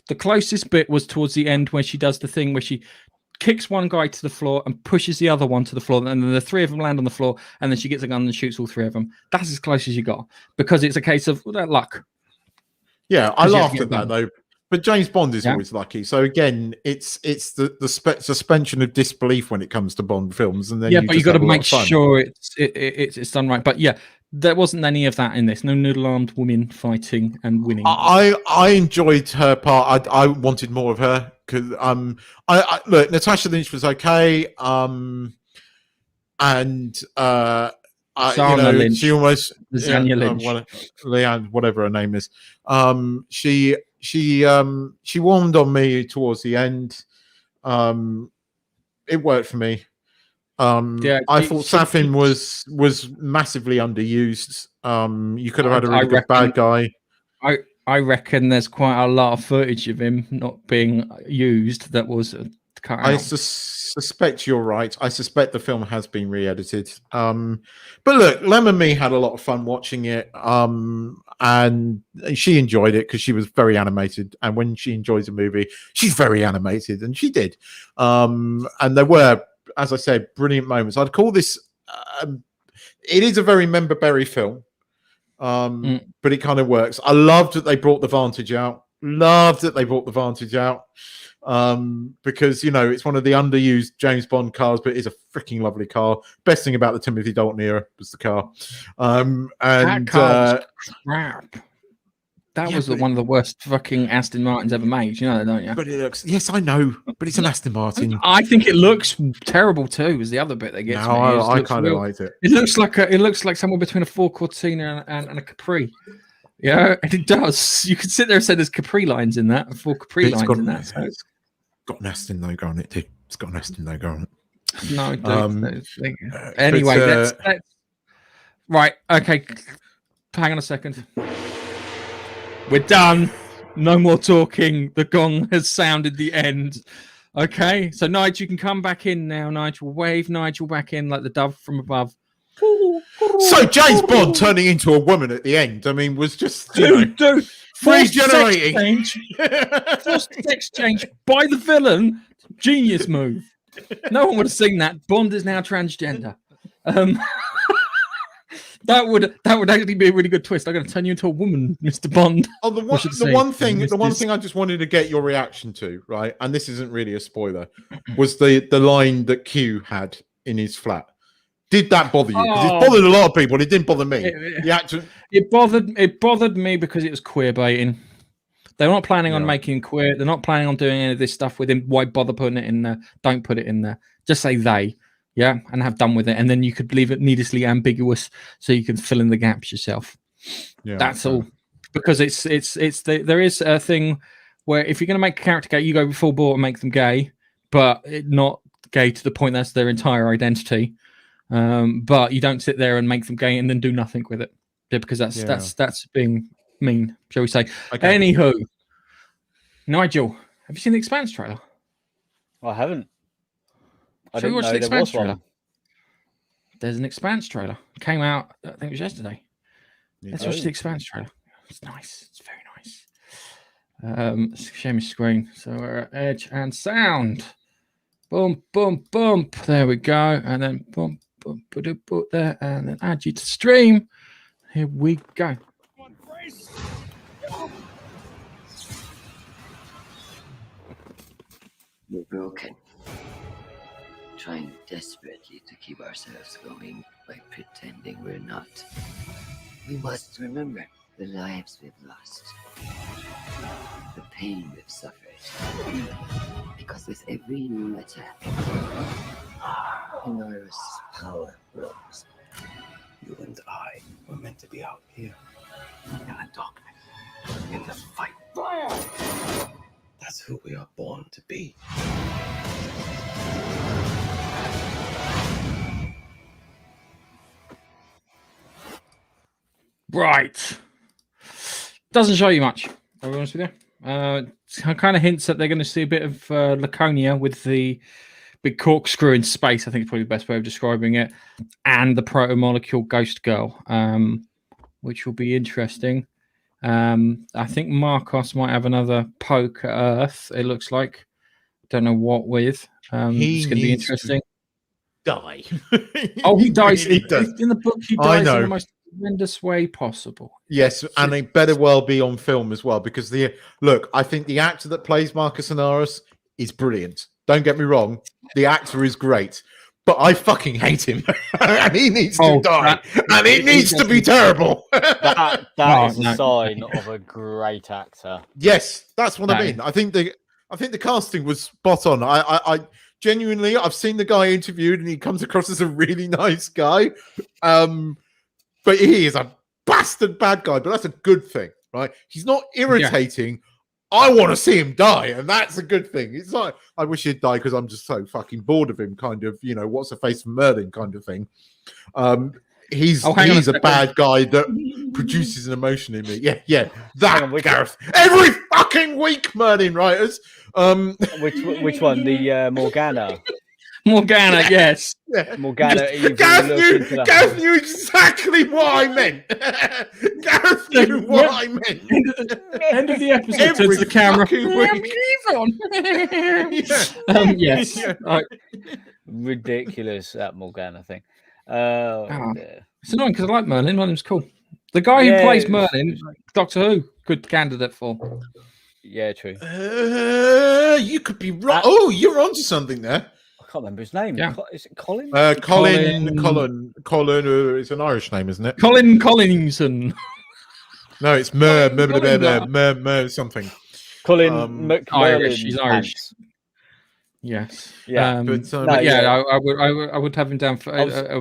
The closest bit was towards the end when she does the thing where she kicks one guy to the floor and pushes the other one to the floor, and then the three of them land on the floor, and then she gets a gun and shoots all three of them. That's as close as you got, because it's a case of luck. Yeah, I laughed at that though. But James Bond is always lucky. So again, it's the suspension of disbelief when it comes to Bond films, and then but you got to make sure it's done right. But there wasn't any of that in this. No noodle-armed women fighting and winning. I enjoyed her part. I wanted more of her because I look, Natasha Lynch was okay. Lynch. She almost Lynch. Leanne, whatever her name is. She warmed on me towards the end. It worked for me. I thought Safin was massively underused. You could have had a really good bad guy. I reckon there's quite a lot of footage of him not being used that was cut out. I suspect you're right. I suspect the film has been re-edited. But look, Lem and me had a lot of fun watching it. And she enjoyed it because she was very animated. And when she enjoys a movie, she's very animated, and she did. And there were, as I said, brilliant moments. I'd call this. It is a very member berry film, but it kind of works. I loved that they brought the Vantage out. Because it's one of the underused James Bond cars, but it is a freaking lovely car. Best thing about the Timothy Dalton era was the car. That car was crap. That was one of the worst fucking Aston Martins ever made. You know that, don't you? But it looks. Yes, I know. But it's an Aston Martin. I think it looks terrible too. Is the other bit that gets me. I kind of liked it. It looks like somewhere between a Ford Cortina and a Capri. Yeah, and it does. You could sit there and say there's Capri lines in that, 4 Capri It's lines got, in that. So. it's got an Aston logo on it, too. It's got an Aston logo on it. No, but, anyway, let's right. Okay, hang on a second. We're done. No more talking. The gong has sounded the end. Okay, so Nigel, you can come back in now. Nigel, wave Nigel back in like the dove from above. So James Bond turning into a woman at the end, I mean, was just Dude, regenerating. Forced sex change by the villain. Genius move. No one would have seen that. Bond is now transgender. That would actually be a really good twist. I'm going to turn you into a woman, Mr. Bond. Oh, the one thing I just wanted to get your reaction to, right? And this isn't really a spoiler, was the line that Q had in his flat. Did that bother you? Because it bothered a lot of people. It didn't bother me. It bothered me because it was queer baiting. They're not planning on making queer. They're not planning on doing any of this stuff with him. Why bother putting it in there? Don't put it in there. Just say they. Yeah, and have done with it, and then you could leave it needlessly ambiguous, so you can fill in the gaps yourself. Yeah, that's all. Because there is a thing where if you're going to make a character gay, you go full bore and make them gay, but not gay to the point that's their entire identity. But you don't sit there and make them gay and then do nothing with it, because that's being mean, shall we say? Okay. Anywho, Nigel, have you seen the Expanse trailer? I haven't. I didn't know there was one. There's an Expanse trailer. It came out, I think it was yesterday. Let's watch the Expanse trailer. It's nice. It's very nice. Share my screen. So we're at edge and sound. Boom, boom, bump. There we go. And then boom, boom, put there, and then add you to stream. Here we go. We're broken. Trying desperately to keep ourselves going by pretending we're not. We must remember the lives we've lost, the pain we've suffered. Because with every new attack, Inaros' power grows. You and I were meant to be out here, in the darkness, in the fight. That's who we are born to be. Right. Doesn't show you much, I'll be honest with you. Kind of hints that they're going to see a bit of Laconia with the big corkscrew in space. I think it's probably the best way of describing it. And the proto-molecule ghost girl, which will be interesting. I think Marcos might have another poke at Earth, it looks like. Don't know what with. It's going to be interesting. Die. He dies. Really in the book, he dies in the most tremendous way possible. Yes, and it better well be on film as well, because I think the actor that plays Marcus Inaros is brilliant. Don't get me wrong, the actor is great, but I fucking hate him, and he needs to die, and it needs to be terrible. that is a sign of a great actor. Yes, that's what I mean. I think the casting was spot on. I genuinely, I've seen the guy interviewed, and he comes across as a really nice guy. But he is a bastard bad guy, but that's a good thing, right? He's not irritating. Yeah. I want to see him die, and that's a good thing. It's like, I wish he'd die because I'm just so fucking bored of him, kind of, what's the face from Merlin kind of thing. He's a bad guy that produces an emotion in me. Yeah. Gareth. Every fucking week, Merlin writers. Which one? The Morgana. Morgana, yes. Yeah. Morgana. Gareth knew exactly what I meant. Gareth knew what I meant. End of the episode. Turns the camera. Yes. Yeah. Right. Ridiculous, that Morgana thing. It's annoying because I like Merlin. Merlin's cool. The guy who plays Merlin, Doctor Who, good candidate for. Yeah, true. You could be right. You're onto something there. I can't remember his name. Yeah. Is it Colin? Colin. It's an Irish name, isn't it? Colin Collinson. No, it's something. Colin Irish. He's Irish. Yes. Yeah. I would have him down for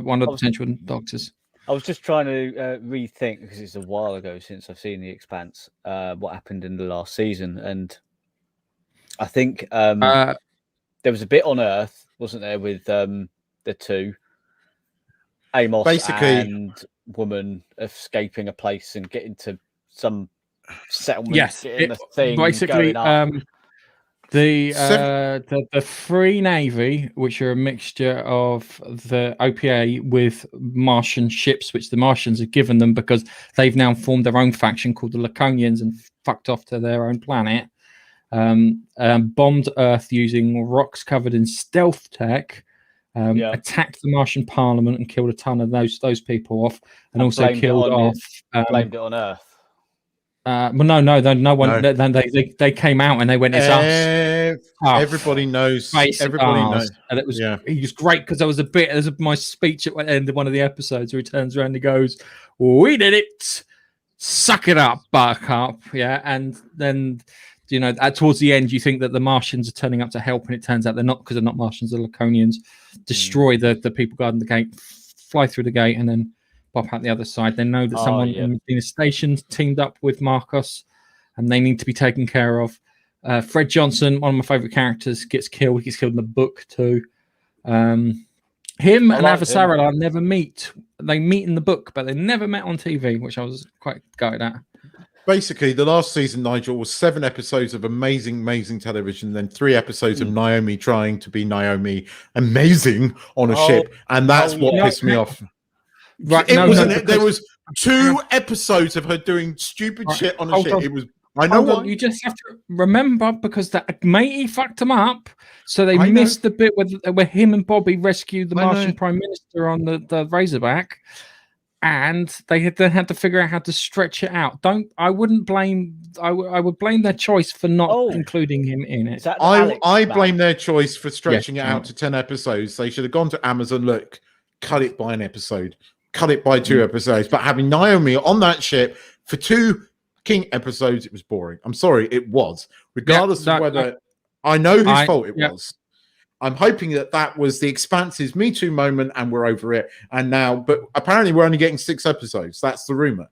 one of the potential doctors. I was just trying to rethink because it's a while ago since I've seen The Expanse. What happened in the last season, and I think there was a bit on Earth, wasn't there, with the two Amos Basically- and woman escaping a place and getting to some settlement, Yes, getting it- a thing basically, going up. the Free Navy, which are a mixture of the OPA with Martian ships, which the Martians have given them because they've now formed their own faction called the Laconians and fucked off to their own planet. Bombed Earth using rocks covered in stealth tech. Attacked the Martian Parliament and killed a ton of those people off, and also blamed it killed on off. Blamed it on Earth. Well, no one. No. Then they came out and they went, "It's us." Everybody knows. Face Everybody ours. knows. And it was Yeah. he was great because there was a bit. There's my speech at the end of one of the episodes where he turns around and he goes, "We did it. Suck it up, Buttercup." Yeah, and then towards the end, you think that the Martians are turning up to help, and it turns out they're not because they're not Martians. They're Laconians. Destroy the people guarding the gate, fly through the gate, and then pop out the other side. They know that someone in Medina Station teamed up with Marcos, and they need to be taken care of. Fred Johnson, one of my favorite characters, gets killed. He gets killed in the book too. Him and Avasarala never meet. They meet in the book, but they never met on TV, which I was quite gutted at. Basically, the last season, Nigel, was 7 episodes of amazing television, then 3 episodes of Naomi trying to be Naomi amazing on a ship, and that's what pissed me off. Right, There was 2 episodes of her doing stupid shit on a ship. It was. I know what you just have to remember because that matey fucked them up, so they missed the bit where him and Bobby rescued the Martian Prime Minister on the Razorback, and they had to figure out how to stretch it out. I wouldn't blame. I would blame their choice for not including him in it. I blame their choice for stretching it out to 10 episodes. They should have gone to Amazon. Look, cut it by an episode, cut it by 2 episodes. But having Naomi on that ship for 2 King episodes, it was boring. I'm sorry, it was. Regardless of whether I know whose fault it was. I'm hoping that was the Expanse's Me Too moment, and we're over it. And now, but apparently, we're only getting 6 episodes. That's the rumor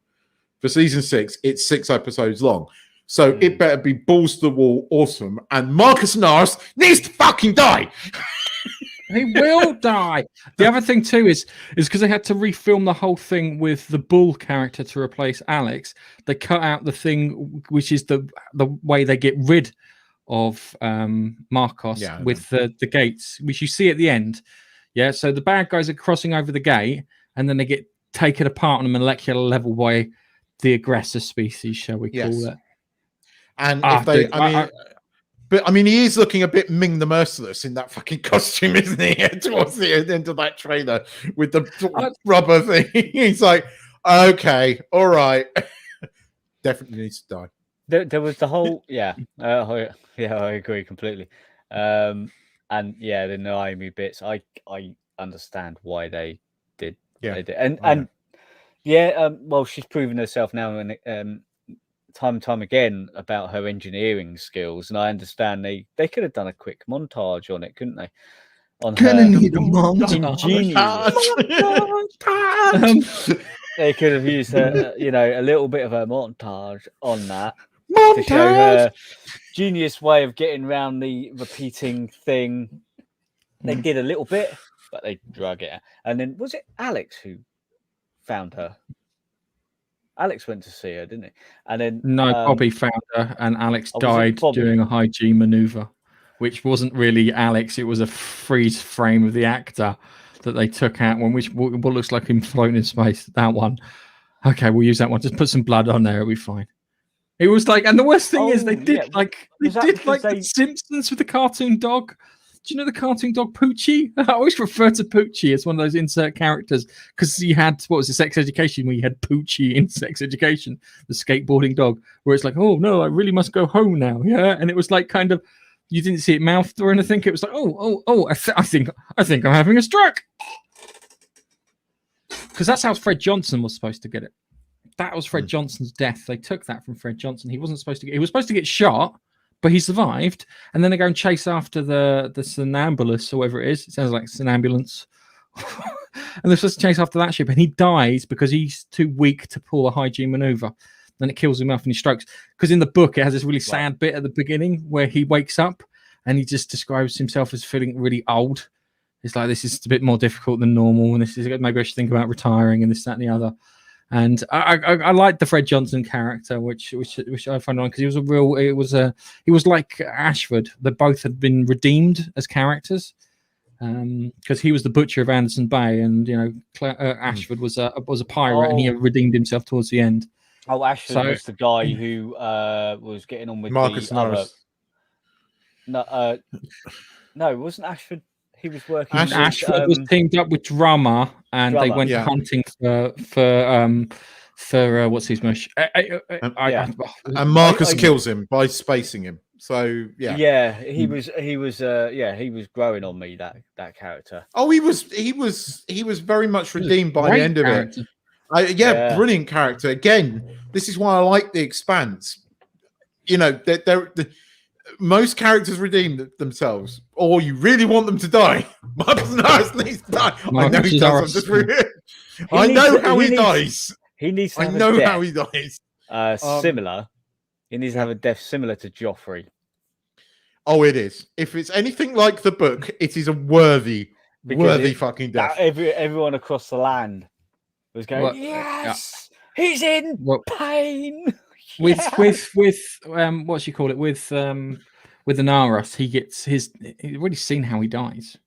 for season 6. It's 6 episodes long, so it better be balls to the wall, awesome. And Marcus Norris needs to fucking die. He will die. The other thing too is because they had to refilm the whole thing with the Bull character to replace Alex. They cut out the thing which is the way they get rid of Marcos with the gates, which you see at the end. Yeah, so the bad guys are crossing over the gate, and then they get taken apart on a molecular level by the aggressor species, shall we call it? And if they, But I mean, he is looking a bit Ming the Merciless in that fucking costume, isn't he? Towards the end of that trailer with the rubber thing. He's like, okay, all right. Definitely needs to die. There was the whole, I agree completely. And the Naomi bits, I understand why they did. Yeah. They did. Well, she's proven herself now and time and time again about her engineering skills, and I understand they could have done a quick montage on it, couldn't they? Need a montage. They could have used a little bit of a montage on that to show her genius way of getting around the repeating thing. They did a little bit, but they drug it out. And then was it Alex who found her? Alex went to see her, didn't he? And then Bobby found her, and Alex died doing a high G maneuver, which wasn't really Alex. It was a freeze frame of the actor that they took out one, which what looks like him floating in space. That one. Okay, we'll use that one. Just put some blood on there; it'll be fine. It was like, and the worst thing is they did the Simpsons with the cartoon dog. Do you know the cartoon dog Poochie? I always refer to Poochie as one of those insert characters because you had, what was it, Sex Education, where you had Poochie in Sex Education, the skateboarding dog, where it's like, oh no, I really must go home now. Yeah. And it was like kind of, you didn't see it mouthed or anything. It was like, I think I'm having a stroke. Because that's how Fred Johnson was supposed to get it. That was Fred Johnson's death. They took that from Fred Johnson. He wasn't supposed to he was supposed to get shot, but he survived, and then they go and chase after the Sonambulus or whatever it is. It sounds like Sonambulance. And they're supposed to chase after that ship, and he dies because he's too weak to pull a hygiene maneuver. Then it kills him off and he strokes. Because in the book, it has this really sad bit at the beginning where he wakes up and he just describes himself as feeling really old. It's like, this is a bit more difficult than normal, and this is maybe I should think about retiring and this, that, and the other. And I like the Fred Johnson character, which I find on, because he was like Ashford. They both had been redeemed as characters. Because he was the butcher of Anderson Bay, and Ashford was a pirate, and he redeemed himself towards the end. Oh, Ashford was the guy who was getting on with Marcus the other. Norris. No, no, it wasn't Ashford. He was working. Ashford was teamed up with Drummer, and they went hunting for what's his mush. And Marcus kills him by spacing him. So he was growing on me, that character. Oh, he was very much redeemed by the end of it. Brilliant character. Again, this is why I like The Expanse. You know, most characters redeem themselves, or you really want them to die. Marcus Norris needs to die. I know he does. I know how he dies. He needs to have how he dies. Similar. He needs to have a death similar to Joffrey. Oh, it is. If it's anything like the book, it is a worthy fucking death. Everyone across the land was going, yes, he's in pain. With what you call it, with Anaras, he's already seen how he dies.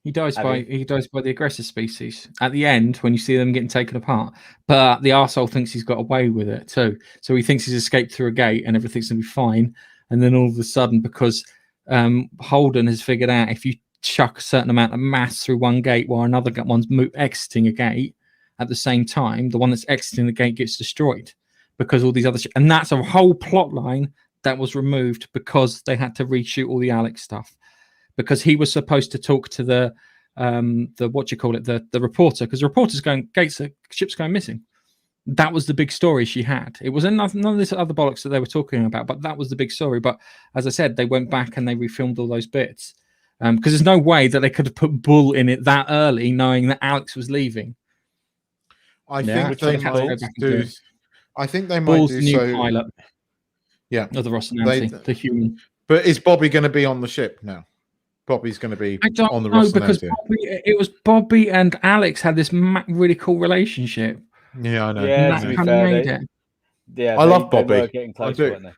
He dies by the aggressor species at the end when you see them getting taken apart. But the arsehole thinks he's got away with it too. So he thinks he's escaped through a gate and everything's gonna be fine. And then all of a sudden, because Holden has figured out if you chuck a certain amount of mass through one gate while another one's exiting a gate at the same time, the one that's exiting the gate gets destroyed because all these other and that's a whole plot line that was removed because they had to reshoot all the Alex stuff, because he was supposed to talk to the reporter, because the reporter's going, ship's going missing. That was the big story she had. It was none of this other bollocks that they were talking about, but that was the big story. But as I said, they went back and they refilmed all those bits because there's no way that they could have put Bull in it that early, knowing that Alex was leaving. I think they might do. I think they might Bull's do the new so. Pilot. Yeah, of the Rocinante, the human. But is Bobby going to be on the ship now? Bobby's going to be on the Rocinante. Because it was Bobby and Alex had this really cool relationship. Yeah, I know. Yeah, that kind of made it. Yeah, I love Bobby. They were getting close, weren't they?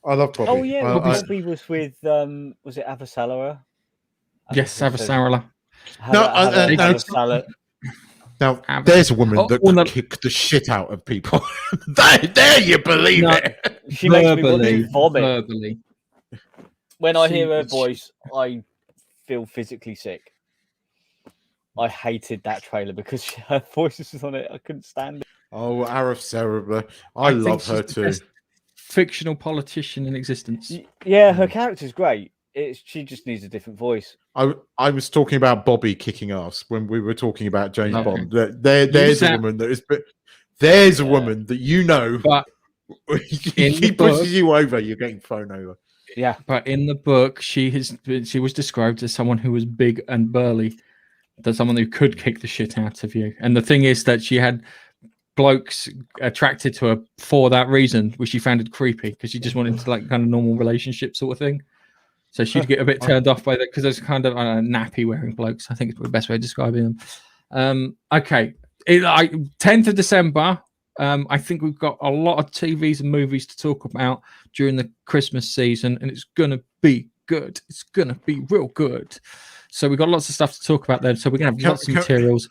I love Bobby. Oh yeah, Bobby was with was it Avasarala? Yes, Avasarala. Now, there's a woman that could kick the shit out of people. there you believe it. She makes me want to vomit. Verbally. When I hear her voice, I feel physically sick. I hated that trailer because her voice was on it. I couldn't stand it. Oh, Arif Cerebra. I love her too. Fictional politician in existence. Yeah, her character's great. She just needs a different voice. I was talking about Bobby kicking ass when we were talking about James Bond. There's a woman that is, there's a woman that you know, but he pushes you over, you're getting thrown over. Yeah, but in the book, she was described as someone who was big and burly, that someone who could kick the shit out of you. And the thing is that she had blokes attracted to her for that reason, which she found it creepy because she just wanted to like kind of normal relationship sort of thing. So she'd get a bit turned off by that because there's kind of nappy wearing blokes. I think it's the best way of describing them. Okay, 10th of December. I think we've got a lot of TVs and movies to talk about during the Christmas season, and it's gonna be good. It's gonna be real good. So we've got lots of stuff to talk about there. So we're gonna have lots of materials.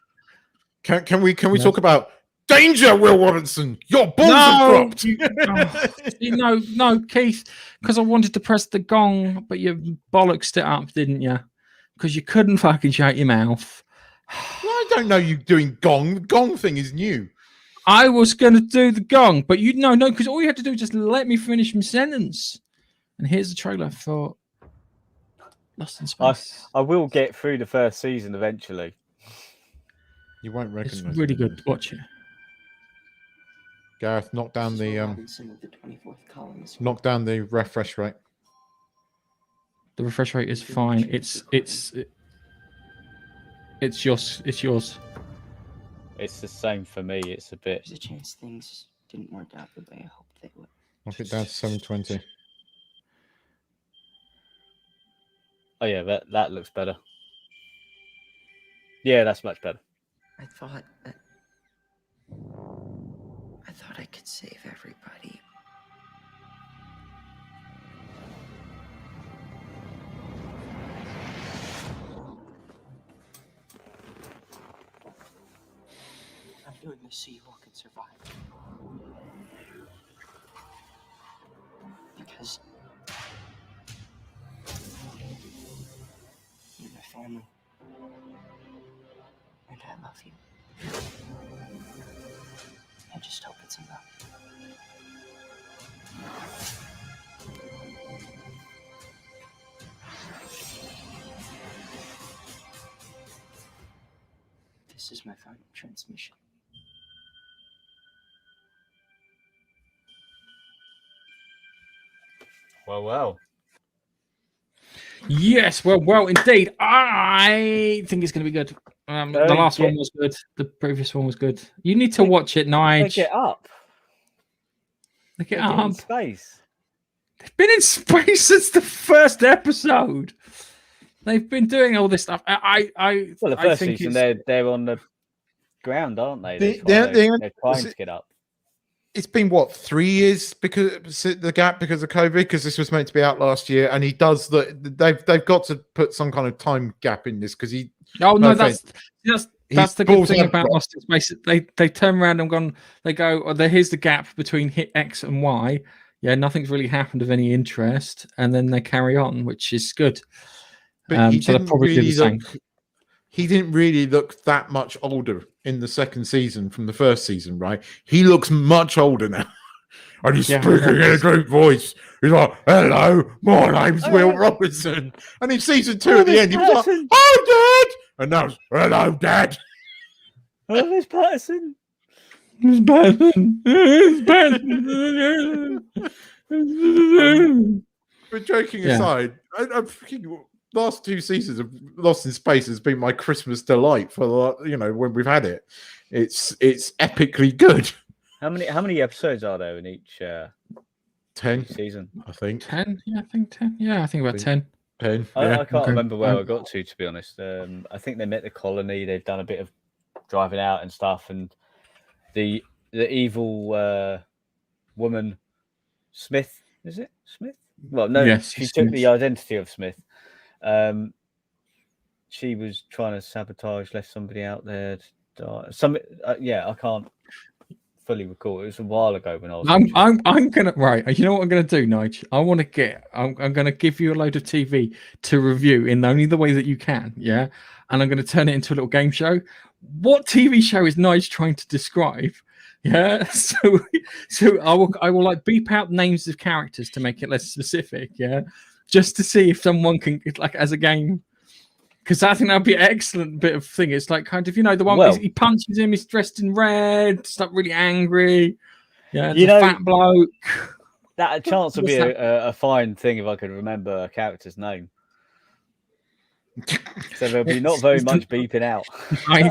Can we talk about danger, Will Robinson? Your balls have dropped. No, Keith, because I wanted to press the gong, but you bollocksed it up, didn't you? Because you couldn't fucking shut your mouth. I don't know you doing gong. The gong thing is new. I was going to do the gong, but no, because all you had to do was just let me finish my sentence. And here's the trailer for Lost in Space. I will get through the first season eventually. You won't recognize it's really good. Watch it. Gareth, knock down the refresh rate. The refresh rate is fine. It's yours. It's yours. It's the same for me. It's a bit. There's a chance things didn't work out the way I hoped they would. Knock it down to 720. Oh yeah, that looks better. Yeah, that's much better. I thought I could save everybody. I'm doing this so you all can survive. Because you're my family. And I love you. I just hope it's enough. This is my final transmission. Well. Yes, well, indeed. I think it's going to be good. The last one was good. The previous one was good. You need to watch it, Nige. Get up. Look it Get in up. space. They've been in space since the first episode. They've been doing all this stuff. Well, the I first think season they're on the ground, aren't they? They're trying to get up. It's been what, 3 years because the gap because of COVID, because this was meant to be out last year, and he does they've got to put some kind of time gap in this because he. Oh no, offense, that's the good thing about Lost in Space. They turn around and they go, oh, here's the gap between hit X and Y. Yeah, nothing's really happened of any interest, and then they carry on, which is good. But so they're probably really the same. He didn't really look that much older in the second season from the first season, right? He looks much older now. And he's speaking in a deep voice. He's like, hello, my name's Will Robinson. And in season 2 at the end, he was like, oh, Dad! And now, hello, Dad. Oh, there's Patterson. It's Patterson. But joking aside, I'm thinking last 2 seasons of Lost in Space has been my Christmas delight for when we've had it. It's epically good. How many episodes are there in each 10 season? I think 10. Yeah, I think 10. Yeah, I think about 10. 10. I can't remember where I got to be honest. I think they met the colony. They've done a bit of driving out and stuff, and the evil woman Smith, is it Smith? Well, no, yes, she took the identity of Smith. She was trying to sabotage, left somebody out there to die. I can't fully recall. It was a while ago when I was. I'm gonna You know what I'm gonna do, Nige? I'm gonna give you a load of TV to review in only the way that you can, yeah. And I'm gonna turn it into a little game show. What TV show is Nige trying to describe? Yeah, so I will like beep out names of characters to make it less specific, yeah, just to see if someone can like as a game. Because I think that'd be an excellent bit of thing. It's like kind of the one he punches him. He's dressed in red. It's like really angry. Yeah, it's a fat bloke. That chance would be a fine thing if I could remember a character's name. So there'll be not very much beeping out. I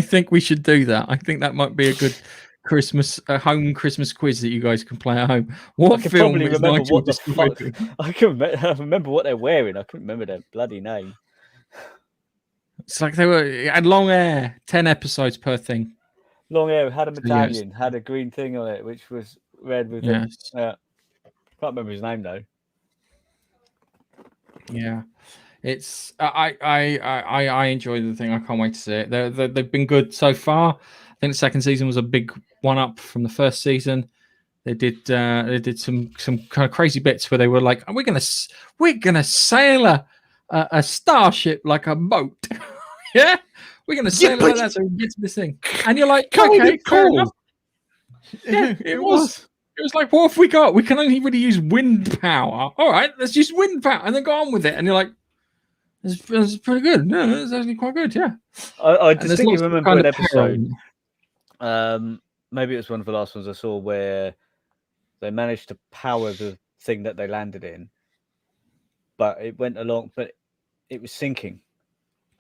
think we should do that. I think that might be a good home Christmas quiz that you guys can play at home. What film is Nigel describing? I can remember what they're wearing. I couldn't remember their bloody name. It's like they had long hair. 10 episodes per thing. Long hair, had a medallion, had a green thing on it, which was red with can't remember his name though. Yeah. It's I enjoy the thing. I can't wait to see it. They've been good so far. I think the second season was a big one up from the first season. They did some kind of crazy bits where they were like, we're gonna sail a starship like a boat. Yeah, we're gonna sail like that so we can get to this thing. And you're like, okay, cool. Yeah, it was. It was like, what have we got? We can only really use wind power. All right, let's use wind power and then go on with it. And you're like, it's pretty good. No, it's actually quite good. Yeah. I distinctly remember an episode. Maybe it was one of the last ones I saw where they managed to power the thing that they landed in, but it went along, but it was sinking.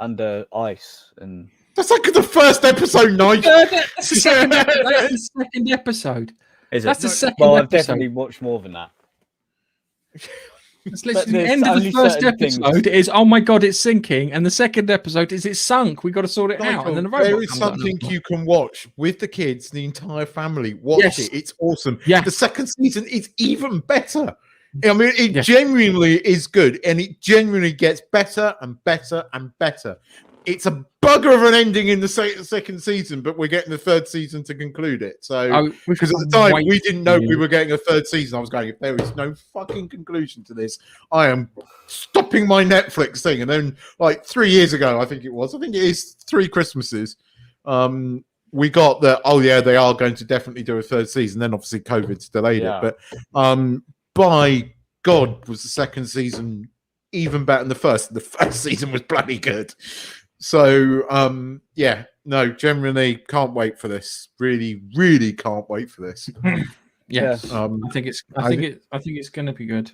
under ice and. That's like the first episode, Nigel. That's the second, that's the second episode. Is it? That's the second Well, I've episode. definitely watched more than that. It's literally the there's end of the only first certain episode things- is, oh my god, it's sinking, and the second episode is it's sunk. We got to sort it out, Nigel, and then the robot there is comes out. something you can watch with the kids, the entire family. Watch Yes. it; it's awesome. Yeah. The second season is even better. I mean, it Yes. genuinely is good, and it genuinely gets better and better and better. It's a bugger of an ending in the second season, but we're getting the third season to conclude it. So, because at the time we didn't know we were getting a third season, I was going, if there is no fucking conclusion to this, I am stopping my Netflix thing. And then, like 3 years ago, I think it is 3 Christmases. We got that. Oh yeah, they are going to definitely do a third season. Then obviously COVID's delayed it, but by God, was the second season even better than the first? The first season was bloody good. So yeah, no, generally can't wait for this. Really, really can't wait for this. Yes, I think it's going to be good.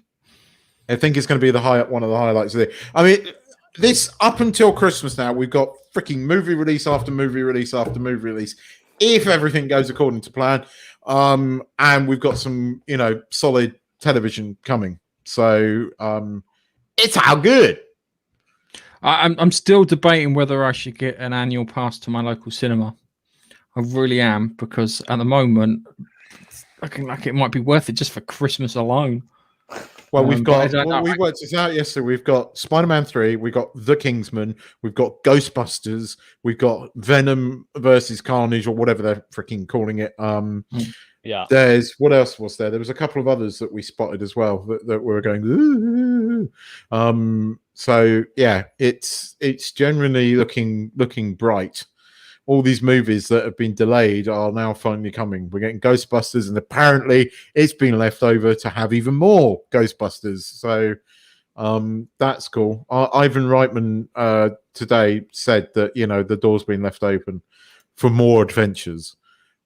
I think it's going to be one of the highlights of it. I mean, this up until Christmas now, we've got freaking movie release after movie release after movie release. If everything goes according to plan, and we've got some, solid television coming. So it's how good. I'm still debating whether I should get an annual pass to my local cinema. I really am, because at the moment, it's looking like it might be worth it just for Christmas alone. Well, we've got. I we worked this out yesterday. We've got Spider-Man 3. We've got The Kingsman. We've got Ghostbusters. We've got Venom versus Carnage, or whatever they're freaking calling it. Yeah. There's what else was there? There was a couple of others that we spotted as well that were going. Ooh. So yeah, it's generally looking bright. All these movies that have been delayed are now finally coming. We're getting Ghostbusters, and apparently it's been left over to have even more Ghostbusters. So that's cool. Ivan Reitman today said that the door's been left open for more adventures.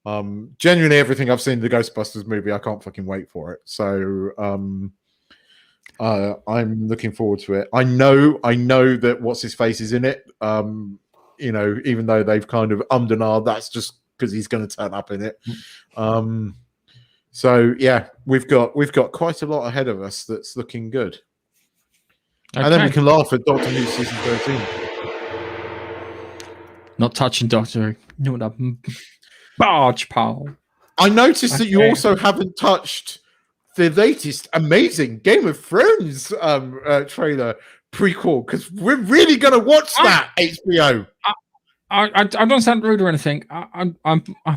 Genuinely, everything I've seen in the Ghostbusters movie, I can't fucking wait for it. So I'm looking forward to it. I know that what's his face is in it. Even though they've kind of and ahed, that's just because he's going to turn up in it. So yeah, we've got quite a lot ahead of us that's looking good. Okay. And then we can laugh at Doctor Who season 13. Not touching Doctor Who. No, the barge pole. I noticed that you also haven't touched the latest amazing Game of Thrones trailer prequel, because we're really going to watch that, HBO. I don't sound rude or anything. I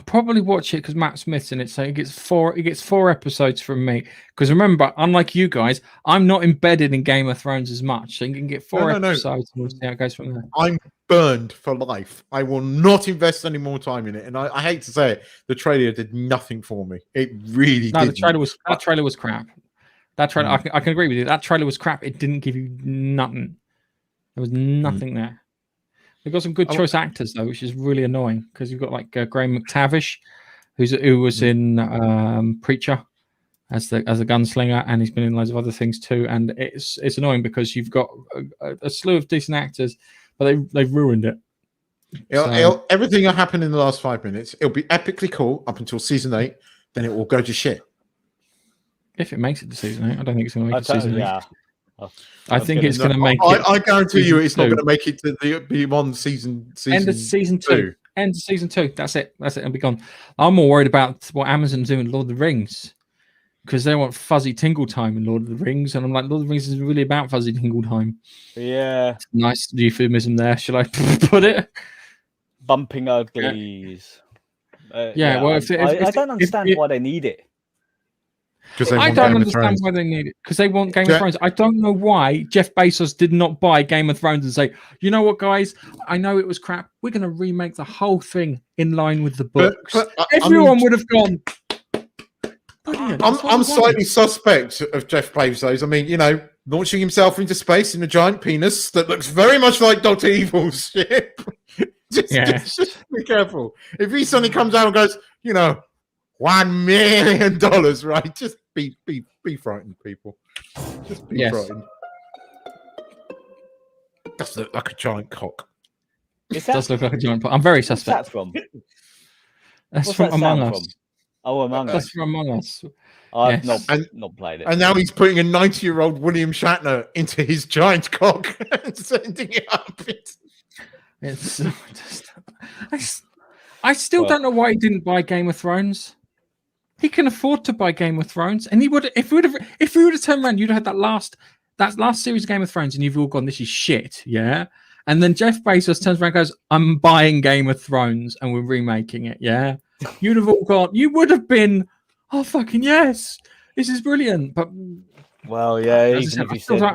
probably watch it because Matt Smith's in it, so it gets 4 episodes from me. Because remember, unlike you guys, I'm not embedded in Game of Thrones as much, so you can get 4 episodes and we'll see how it goes from there. I'm burned for life. I will not invest any more time in it, and I hate to say it, the trailer did nothing for me. It really did. That trailer was crap. That trailer, I can agree with you. That trailer was crap. It didn't give you nothing. There was nothing there. They've got some good choice actors though, which is really annoying, because you've got like Graham McTavish, who was in Preacher as a gunslinger, and he's been in loads of other things too. And it's annoying because you've got a slew of decent actors, but they've ruined it. Everything that happened in the last 5 minutes, it'll be epically cool up until season 8, then it will go to shit. If it makes it to season 8, I don't think it's going to make it to season 8. Yeah. I think it's going to make it. I guarantee you it's not going to make it to the beyond season end of season 2. End of season 2. That's it. It'll be gone. I'm more worried about what Amazon's doing with Lord of the Rings, because they want fuzzy tingle time in Lord of the Rings, and I'm like, Lord of the Rings is really about fuzzy tingle time. Yeah. Nice euphemism there. Shall I put it? Bumping uglies. Yeah. Well, I don't understand why they need it. I don't understand why they need it, because they want Game of Thrones. I don't know why Jeff Bezos did not buy Game of Thrones and say, you know what, guys, I know it was crap. We're going to remake the whole thing in line with the books. But everyone would have gone. I'm slightly suspect of Jeff Bezos. I mean, launching himself into space in a giant penis that looks very much like Dr. Evil's ship. just be careful. If he suddenly comes out and goes, $1 million, right? Just be frightened, people. Just be frightened. Does look like a giant cock. Is that, Does look like a giant pot. I'm very what's that suspect. from? That's What's from that Among sound Us. from? Oh, Among That's Us. from Among Us. I've Yes. not played it. And now he's putting a 90-year-old William Shatner into his giant cock and sending it up. It's I still don't know why he didn't buy Game of Thrones. He can afford to buy Game of Thrones, and he would if we would have turned around, you'd have had that last series of Game of Thrones, and you've all gone, this is shit, yeah. And then Jeff Bezos turns around and goes, I'm buying Game of Thrones and we're remaking it, yeah. You'd have all gone, you would have been, oh fucking yes, this is brilliant. But well, yeah, as even I if he said, said,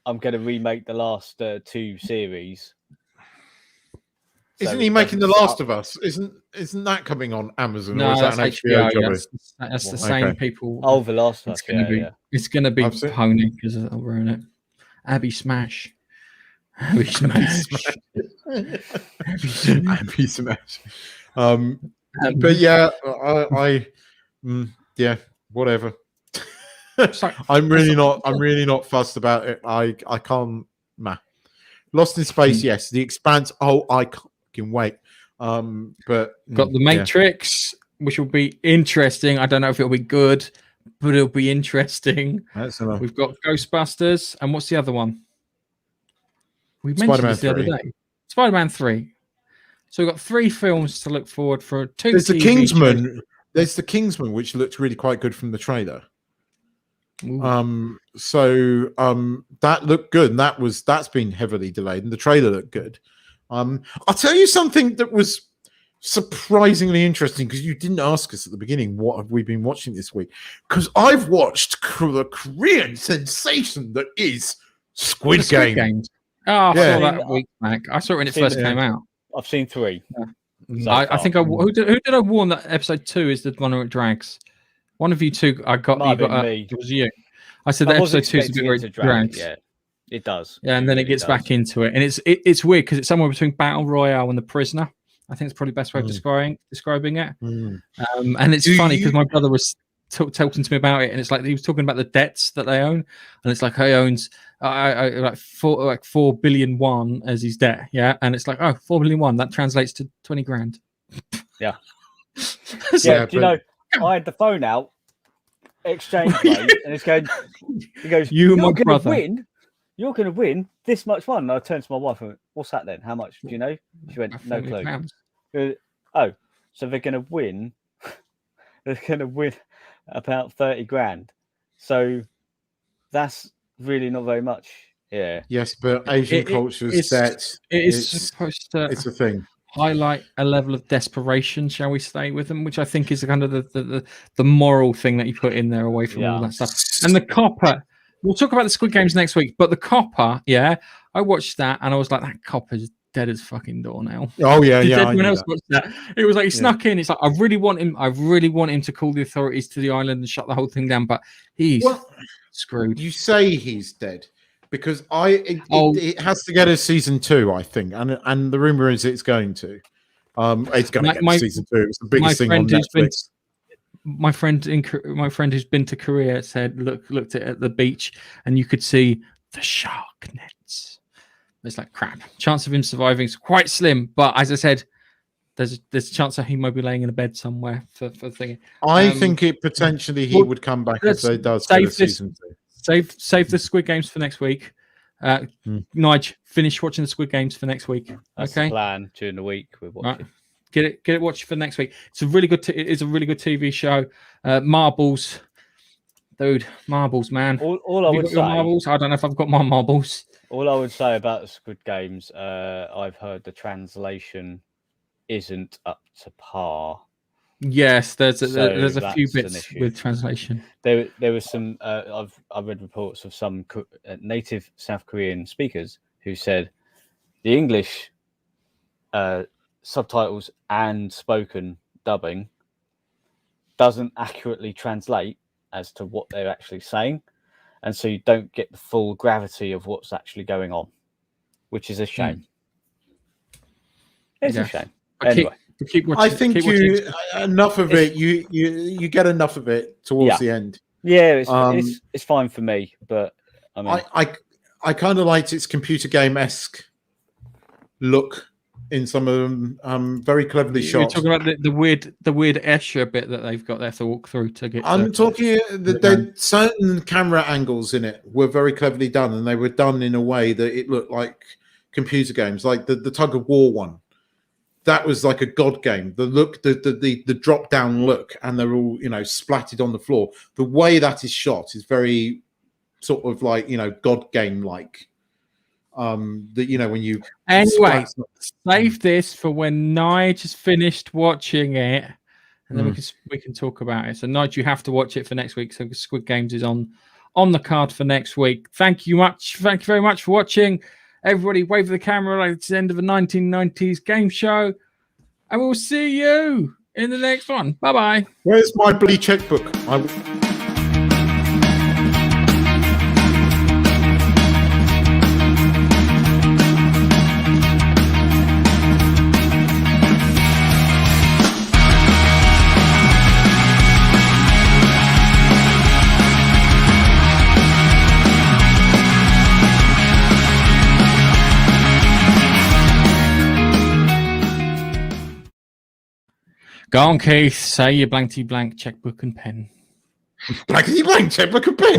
I'm going to remake the last 2 series. Isn't he making The Last of Us? Isn't that coming on Amazon? No, or is that that's an HBO HBO. job? That's the same people. Oh, The Last of Us. It's going to be I've seen- Pony because it'll ruin it. Abby Smash. Abby Smash. Abby Smash. But yeah, yeah, whatever. I'm really not fussed about it. I can't. Nah. Lost in Space, yes. The Expanse. Oh, I can't wait. But got the Matrix, which will be interesting. I don't know if it'll be good, but it'll be interesting. That's enough. We've got Ghostbusters, and what's the other one? We mentioned Spider-Man this the other 3. day. Spider-Man 3. So we've got 3 films to look forward for. 2 There's the TV Kingsman. shows. There's the Kingsman, which looked really quite good from the trailer. Ooh. That looked good, and that's been heavily delayed, and the trailer looked good. I'll tell you something that was surprisingly interesting, because you didn't ask us at the beginning what have we been watching this week, because I've watched the Korean sensation that is Squid Game. Oh, I Yeah. saw that a week back. I saw it when it first came out. I've seen 3. I think who did I warn that episode 2 is the one where it drags? One of you two, I got. Might You have got. been me. It was you. I said that episode 2 is a bit where it drags. Yeah, it does. Yeah, and then it gets back into it, and it's weird because it's somewhere between Battle Royale and The Prisoner. I think it's probably the best way of describing it. And it's funny because my brother was talking to me about it, and it's like he was talking about the debts that they own, and it's like he owns like 4 billion won as his debt, yeah, and it's like 4 billion won, that translates to 20 grand. Yeah. Yeah, do you know? I had the phone out, exchange rate, and it's going. He goes, You're my going brother. to win. You're going to win this much fun. And I turned to my wife and went, "What's that then? How much? Do you know?" She went, "No clue." Oh, so they're going to win. They're going to win about 30 grand. So that's really not very much. Yeah. Yes, but Asian culture's debt. It's supposed to. It's a thing. Highlight a level of desperation, shall we say, with them, which I think is kind of the moral thing that you put in there away from all that stuff. And the copper, we'll talk about the Squid Games next week, but the copper, yeah, I watched that and I was like, that copper's dead as fucking door now. Oh yeah, Did yeah. everyone else watch that? It was like he snuck in. It's like I really want him to call the authorities to the island and shut the whole thing down, but he's screwed. You say he's dead. Because it has to get a season 2, I think, and the rumor is it's going to. It's going to get a season 2. It's the biggest thing on Netflix. My friend who's been to Korea said, looked at the beach, and you could see the shark nets. It's like crap. Chance of him surviving is quite slim, but as I said, there's a chance that he might be laying in a bed somewhere for thinking. I think it potentially he would come back if they does get a season 2. Save the Squid Games for next week. Nige, finish watching the Squid Games for next week. That's the plan during the week. We're watching. Right. Get it watched for next week. It's a really good. It's a really good TV show. Marbles, dude. Marbles, man. All I would say. Marbles. I don't know if I've got my marbles. All I would say about the Squid Games, I've heard the translation isn't up to par. Yes, there's a few bits with translation. There was some. I read reports of some native South Korean speakers who said the English subtitles and spoken dubbing doesn't accurately translate as to what they're actually saying, and so you don't get the full gravity of what's actually going on, which is a shame. It's a shame. Anyway. I think enough of it. You get enough of it towards the end. Yeah, it's fine for me, but I mean, I kind of liked its computer game-esque look in some of them. Very cleverly You're shot. talking about the weird Escher bit that they've got there to walk through to get. I'm talking that certain camera angles in it were very cleverly done, and they were done in a way that it looked like computer games, like the tug of war one. That was like a god game. The look, the drop down look, and they're all splatted on the floor. The way that is shot is very sort of like god game like. That when you anyway, save this for when Nige has finished watching it, and then we can talk about it. So Nige, you have to watch it for next week. So Squid Games is on the card for next week. Thank you very much for watching. Everybody, wave the camera like it's the end of a 1990s game show, and we'll see you in the next one. Bye bye. Where's my bloody checkbook? Go on, Keith. Say your blankety blank checkbook and pen. Blankety blank checkbook and pen.